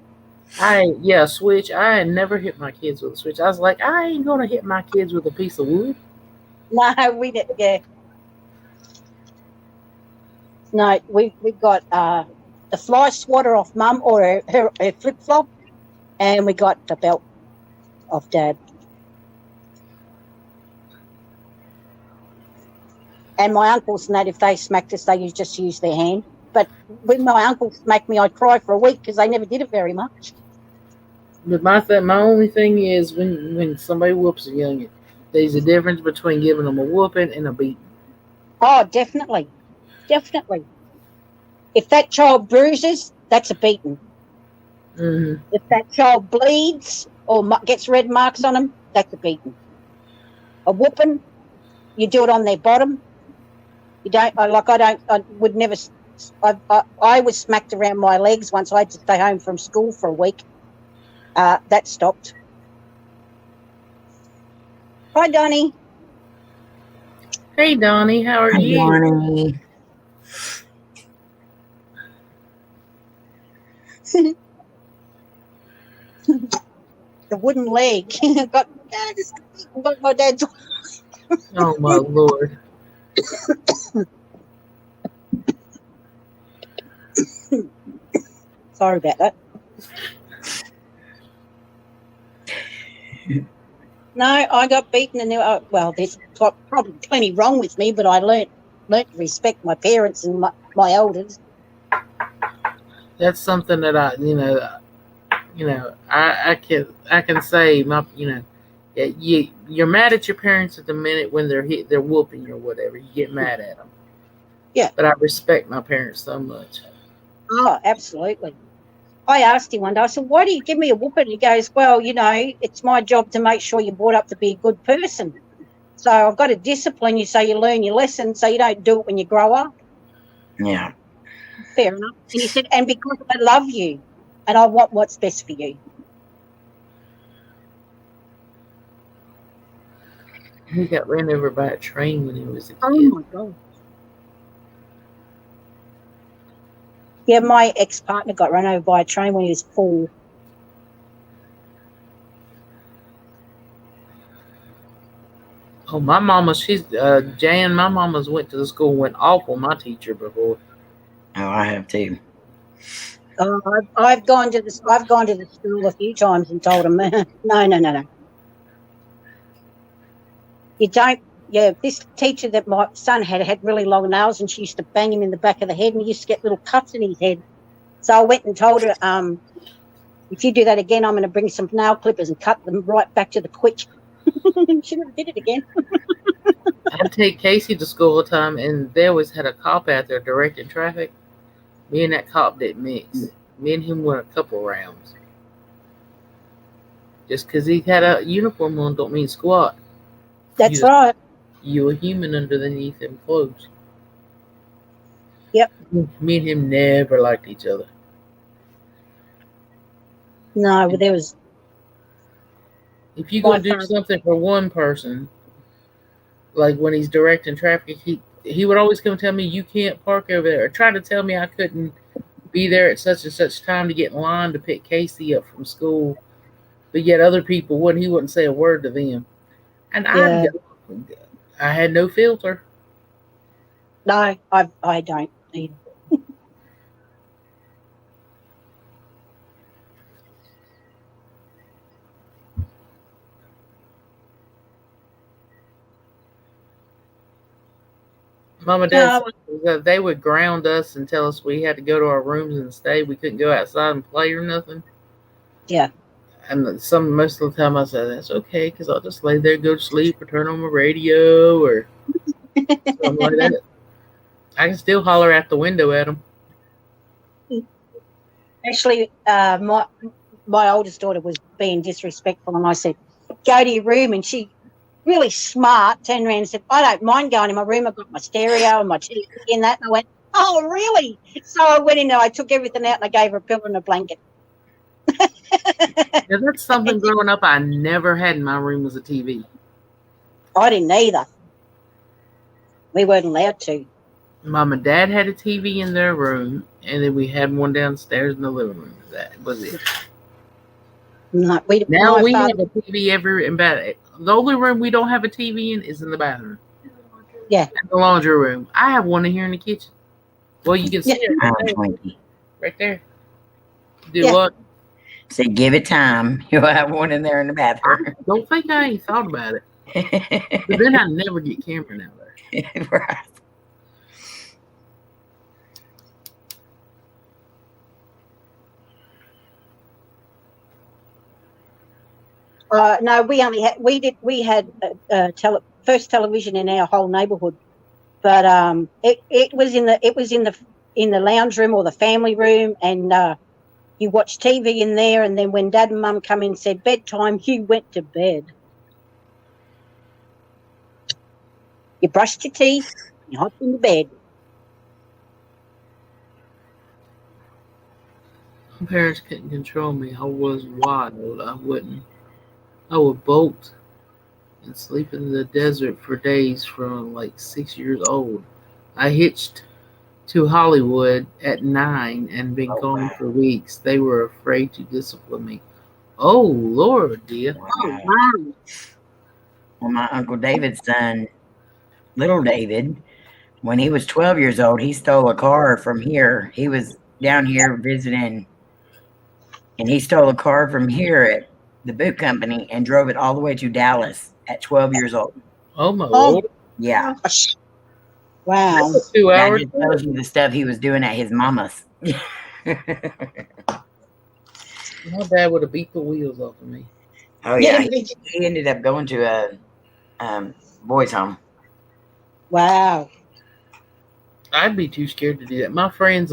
B: Switch. I had never hit my kids with a switch. I was like, I ain't going to hit my kids with a piece of wood.
C: No, we didn't. Yeah. No, we got the fly swatter off Mum, or her flip-flop, and we got the belt off Dad. And my uncles, and that, if they smacked us, they just use their hand. But when my uncle smacked me, I'd cry for a week because they never did it very much.
B: But my only thing is when somebody whoops a youngin', there's a difference between giving them a whooping and a beating.
C: Oh, definitely. Definitely. If that child bruises, that's a beating.
B: Mm-hmm.
C: If that child bleeds or gets red marks on them, that's a beating. A whooping, you do it on their bottom. You don't, I was smacked around my legs once. I had to stay home from school for a week. That stopped. Hi, Donnie.
B: Hey, Donnie, how are
A: Hi,
B: you?
A: Donnie.
C: The wooden leg. got my dad's.
B: Oh, my Lord.
C: Sorry about that. No, I got beaten, and well, there's probably plenty wrong with me, but I learnt to respect my parents and my elders.
B: That's something that I can say you're mad at your parents at the minute when they're whooping you or whatever. You get mad at them.
C: Yeah.
B: But I respect my parents so much.
C: Oh, absolutely. I asked him one day, I said, why do you give me a whooping? He goes, well, it's my job to make sure you're brought up to be a good person. So I've got to discipline you so you learn your lesson so you don't do it when you grow up.
A: Yeah.
C: Fair enough. And he said, and because I love you and I want what's best for you.
B: He got ran over by a train when he was a kid.
C: Oh, my God. Yeah, my ex-partner got run over by a train when he was 4.
B: Oh, my mama, she's Jan. My mama's went to the school, went off on my teacher before.
A: Oh, I have too.
C: I've gone to the school a few times and told them, no. You don't. Yeah, this teacher that my son had really long nails, and she used to bang him in the back of the head, and he used to get little cuts in his head. So I went and told her, if you do that again, I'm going to bring some nail clippers and cut them right back to the quick. She never did it again.
B: I take Casey to school all the time, and they always had a cop out there directing traffic. Me and that cop didn't mix. Me and him went a couple rounds. Just because he had a uniform on don't mean squat.
C: That's right.
B: You a human underneath them clothes.
C: Yep.
B: Me and him never liked each other.
C: No, but there was.
B: If you're going to do something for one person, like when he's directing traffic, he would always come tell me, you can't park over there, or try to tell me I couldn't be there at such and such time to get in line to pick Casey up from school. But yet other people wouldn't. He wouldn't say a word to them. And I had no filter.
C: No, I don't either.
B: Mom and Dad, they would ground us and tell us we had to go to our rooms and stay. We couldn't go outside and play or nothing.
C: Yeah.
B: And most of the time I said, that's okay, because I'll just lay there, go to sleep, or turn on my radio, or something like that. I can still holler out the window at them.
C: Actually, my oldest daughter was being disrespectful, and I said, go to your room. And she, really smart, turned around and said, I don't mind going in my room. I've got my stereo and my TV in that. And I went, oh, really? So I went in there, I took everything out, and I gave her a pillow and a blanket.
B: Yeah, that's something growing up I never had in my room was a TV.
C: I didn't either. We weren't allowed to.
B: Mom and Dad had a TV in their room, and then we had one downstairs in the living room. That was it.
C: No,
B: we have a TV everywhere. The only room we don't have a TV in is in the bathroom.
C: Yeah.
B: And the laundry room. I have one in here in the kitchen. Well, you can see it right there. Do what?
A: So give it time. You'll have one in there in the bathroom.
B: I don't think I ain't thought about it. But then I never get Cameron out there.
A: Right.
C: No, we had first television in our whole neighbourhood, but it was in the lounge room or the family room, and you watched TV in there, and then when Dad and Mum come in and said bedtime, you went to bed. You brushed your teeth, you hopped into bed.
B: My parents couldn't control me. I was wild. I would bolt. and sleep in the desert for days from like 6 years old. I hitched to Hollywood at 9 and been
A: Oh,
B: gone
A: wow.
B: for weeks. They were afraid to discipline me. Oh, Lord, dear.
C: Oh,
A: Wow.
C: wow.
A: Well, my Uncle David's son, little David, when he was 12 years old, he stole a car from here. He was down here visiting, and he stole a car from here at the boot company and drove it all the way to Dallas at 12 years old.
B: Oh, my
C: Oh,
B: Lord.
A: Yeah.
C: gosh. Wow.
B: That's a 2
A: That
B: hour
A: just
B: trip.
A: tells you the stuff he was doing at his mama's.
B: My dad would have beat the wheels off of me.
A: Oh,
C: Yeah.
A: yeah. He ended up going to a boys' home.
C: Wow.
B: I'd be too scared to do that. My friends,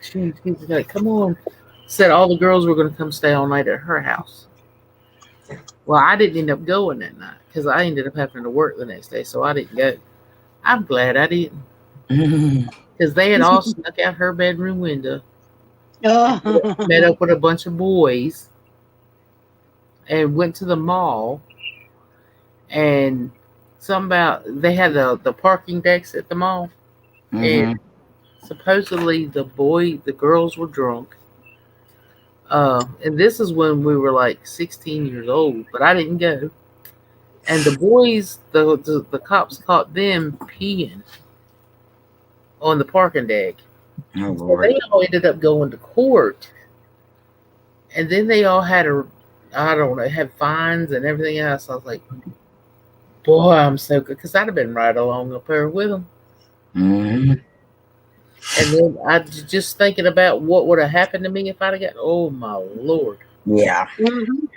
B: she was like, come on. Said all the girls were going to come stay all night at her house. Well, I didn't end up going that night because I ended up having to work the next day, so I didn't go. I'm glad I didn't because they had all snuck out her bedroom window,
C: Oh.
B: met up with a bunch of boys, and went to the mall. And they had the parking decks at the mall, and supposedly the girls were drunk. And this is when we were like 16 years old, but I didn't go. And the boys, the cops caught them peeing on the parking deck.
A: Oh,
B: So
A: Lord.
B: they all ended up going to court. And then they all had had fines and everything else. I was like, boy, I'm so good. Because I'd have been right along up there with them.
A: Mhm.
B: And then I just thinking about what would have happened to me if I'd have got, oh my Lord.
A: Yeah.
C: Mhm.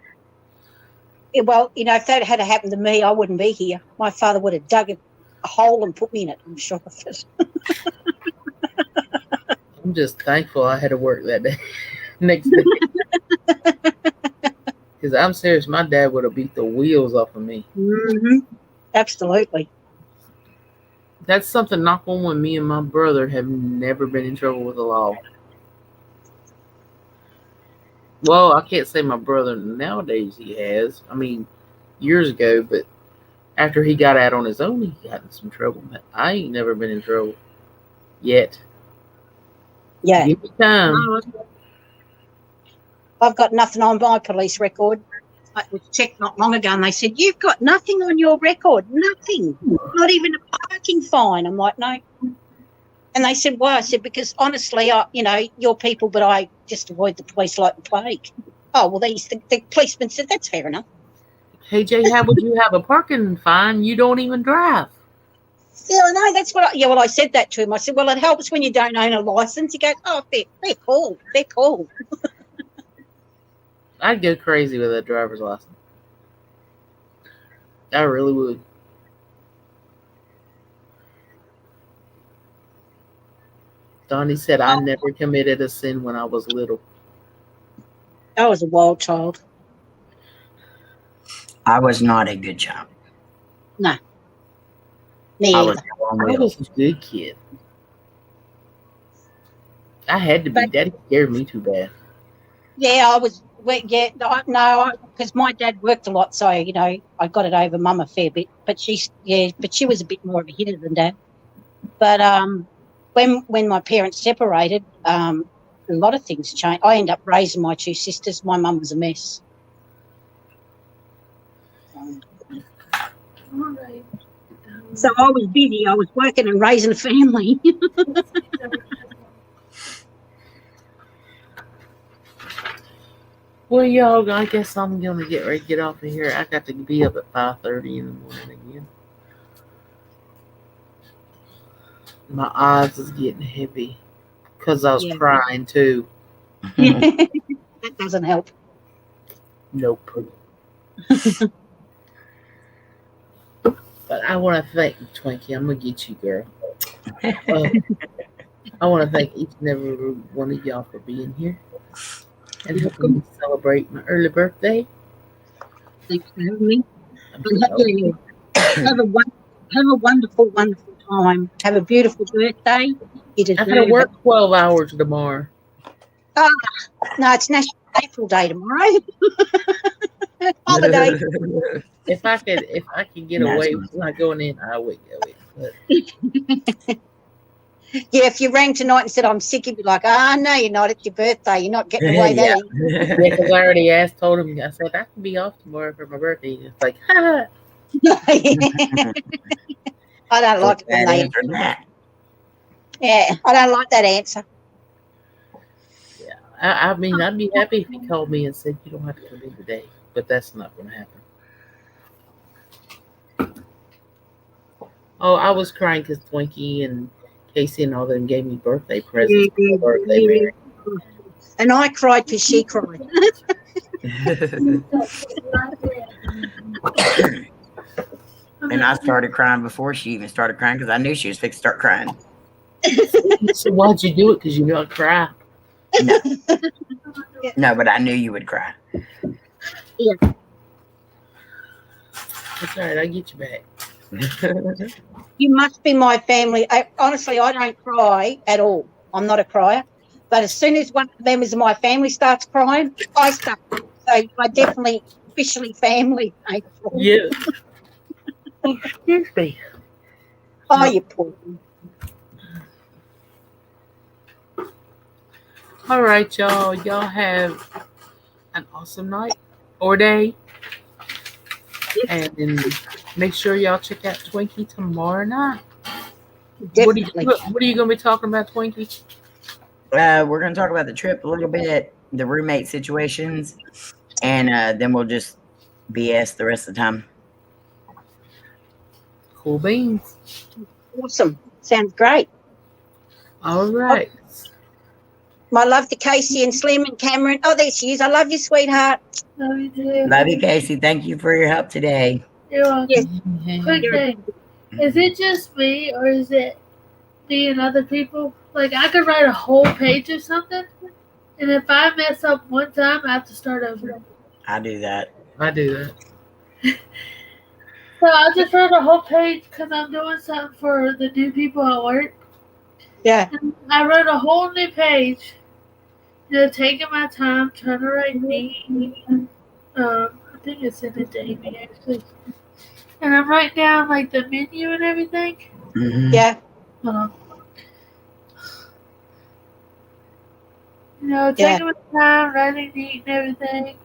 C: Yeah, well, if that had happened to me, I wouldn't be here. My father would have dug a hole and put me in it, I'm sure of it.
B: I'm just thankful I had to work that day, next day. Because I'm serious, my dad would have beat the wheels off of me.
C: Mm-hmm. Absolutely.
B: That's something, knock on wood, me and my brother have never been in trouble with the law. Well, I can't say my brother nowadays he has. I mean, years ago, but after he got out on his own, he got in some trouble. But I ain't never been in trouble yet.
C: Yeah.
B: Give me time.
C: I've got nothing on my police record. I was checked not long ago and they said, you've got nothing on your record, nothing, not even a parking fine. I'm like, no. And they said, why? I said, because honestly, you're people, but I just avoid the police like the plague. Oh, well, the policeman said, that's fair enough.
B: Hey, Jay, how would you have a parking fine? You don't even drive.
C: Yeah, no, that's what I said that to him. I said, well, it helps when you don't own a license. He goes, oh, they're cool. They're cool.
B: I'd go crazy with a driver's license. I really would. Donnie said I never committed a sin when I was little.
C: I was a wild child.
A: I was not a good child.
C: No. Me
A: I
C: either.
A: was wrong
B: I
A: with
B: was a good kid. I had to be. Daddy scared me too bad.
C: Yeah, I was. Well, yeah, no, because my dad worked a lot, so I got it over Mum a fair bit. But she was a bit more of a hitter than Dad. But when my parents separated, a lot of things changed. I ended up raising my two sisters. My mum was a mess. So I was busy. I was working and raising a family.
B: Well, y'all, I guess I'm gonna get ready to get off of here. I got to be up at 5:30 in the morning again. My eyes is getting heavy because I was crying too.
C: That doesn't help.
B: Nope. But I want to thank Twinkie. I'm gonna get you, girl. I want to thank each and every one of y'all for being here and helping me celebrate my early birthday.
C: Thanks for having me. Have a wonderful, wonderful time. Have a beautiful birthday.
B: I'm going to work 12 hours tomorrow.
C: No, it's National April Day tomorrow. Holiday.
B: If I could get away with not going in, I would go in. But
C: Yeah, if you rang tonight and said I'm sick, you'd be like, no, you're not. It's your birthday. You're not getting away that easy.
B: yeah, because I already told him. I said I can be off tomorrow for my birthday. It's like, ha.
C: I don't like it when they
A: answer that.
C: Yeah, I don't like that answer.
B: Yeah, I mean, I'd be happy if he called me and said you don't have to come in today, but that's not going to happen. Oh, I was crying because Twinkie and Casey and all them gave me birthday presents. For my birthday, Mary.
C: And I cried because she cried.
A: And I started crying before she even started crying because I knew she was fixing to start crying.
B: So why'd you do it? Because you know I'd cry.
A: No, but I knew you would cry.
C: Yeah.
B: That's all right. I'll get you back.
C: You must be my family. Honestly, I don't cry at all. I'm not a crier. But as soon as one of the members of my family starts crying, I start. So I definitely officially family.
B: Yeah. Excuse me.
C: Oh, you poor thing.
B: All right, y'all. Y'all have an awesome night or day. And make sure y'all check out Twinkie tomorrow night.
C: Definitely.
B: What are you going to be talking about, Twinkie?
A: We're going to talk about the trip a little bit, the roommate situations, and then we'll just BS the rest of the time.
B: Cool beans.
C: Awesome. Sounds great.
B: All right.
C: My love to Casey and Slim and Cameron. Oh, there she is. I love you, sweetheart.
D: Love you too.
A: Love you, Casey. Thank you for your help today.
D: You're welcome.
C: Yes.
D: Quick thing. Is it just me or is it me and other people? Like I could write a whole page or something, and if I mess up one time, I have to start over.
A: I do that.
B: I do that.
D: So I just wrote a whole page because I'm doing something for the new people at work.
C: Yeah.
D: And I wrote a whole new page. Taking my time, trying to write neat. I think it's in the Davy actually. And I'm writing down like the menu and everything.
A: Mm-hmm.
C: Yeah.
D: Taking my time, writing neat and everything.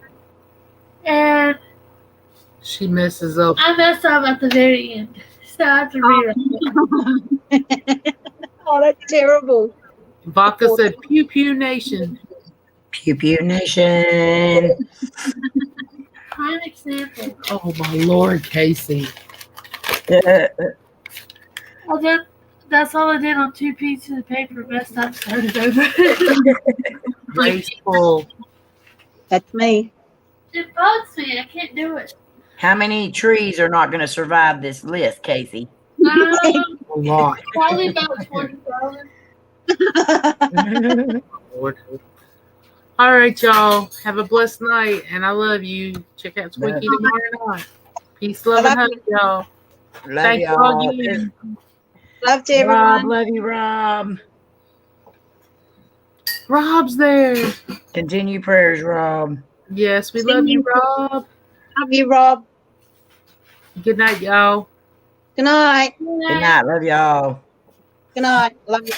D: And
B: She messes up.
D: I messed up at the very end. So I have to rewrite it.
C: Oh, that's terrible.
B: Vodka said, "Pew Pew Nation."
A: Pew Pew Nation.
D: Prime example.
B: Oh my Lord, Casey.
D: That's all I did on 2 pieces of paper. Messed up, started over.
B: Graceful.
C: That's me.
D: It bugs me. I can't do it.
A: How many trees are not going to survive this list, Casey?
B: A lot.
D: Probably about 20,000.
B: Lord. All right, y'all. Have a blessed night, and I love you. Check out Twinkie tomorrow night. Peace, love, and hug, y'all.
A: Love
B: Thank
A: y'all.
B: you.
C: Love to
A: Rob,
C: everyone.
A: love you, Rob.
B: Rob's there.
A: Continue prayers, Rob.
B: Yes, we love you, Rob.
C: Love you, Rob.
B: Good night, y'all.
C: Good night.
A: Good night. Love y'all.
C: Good night. Love you.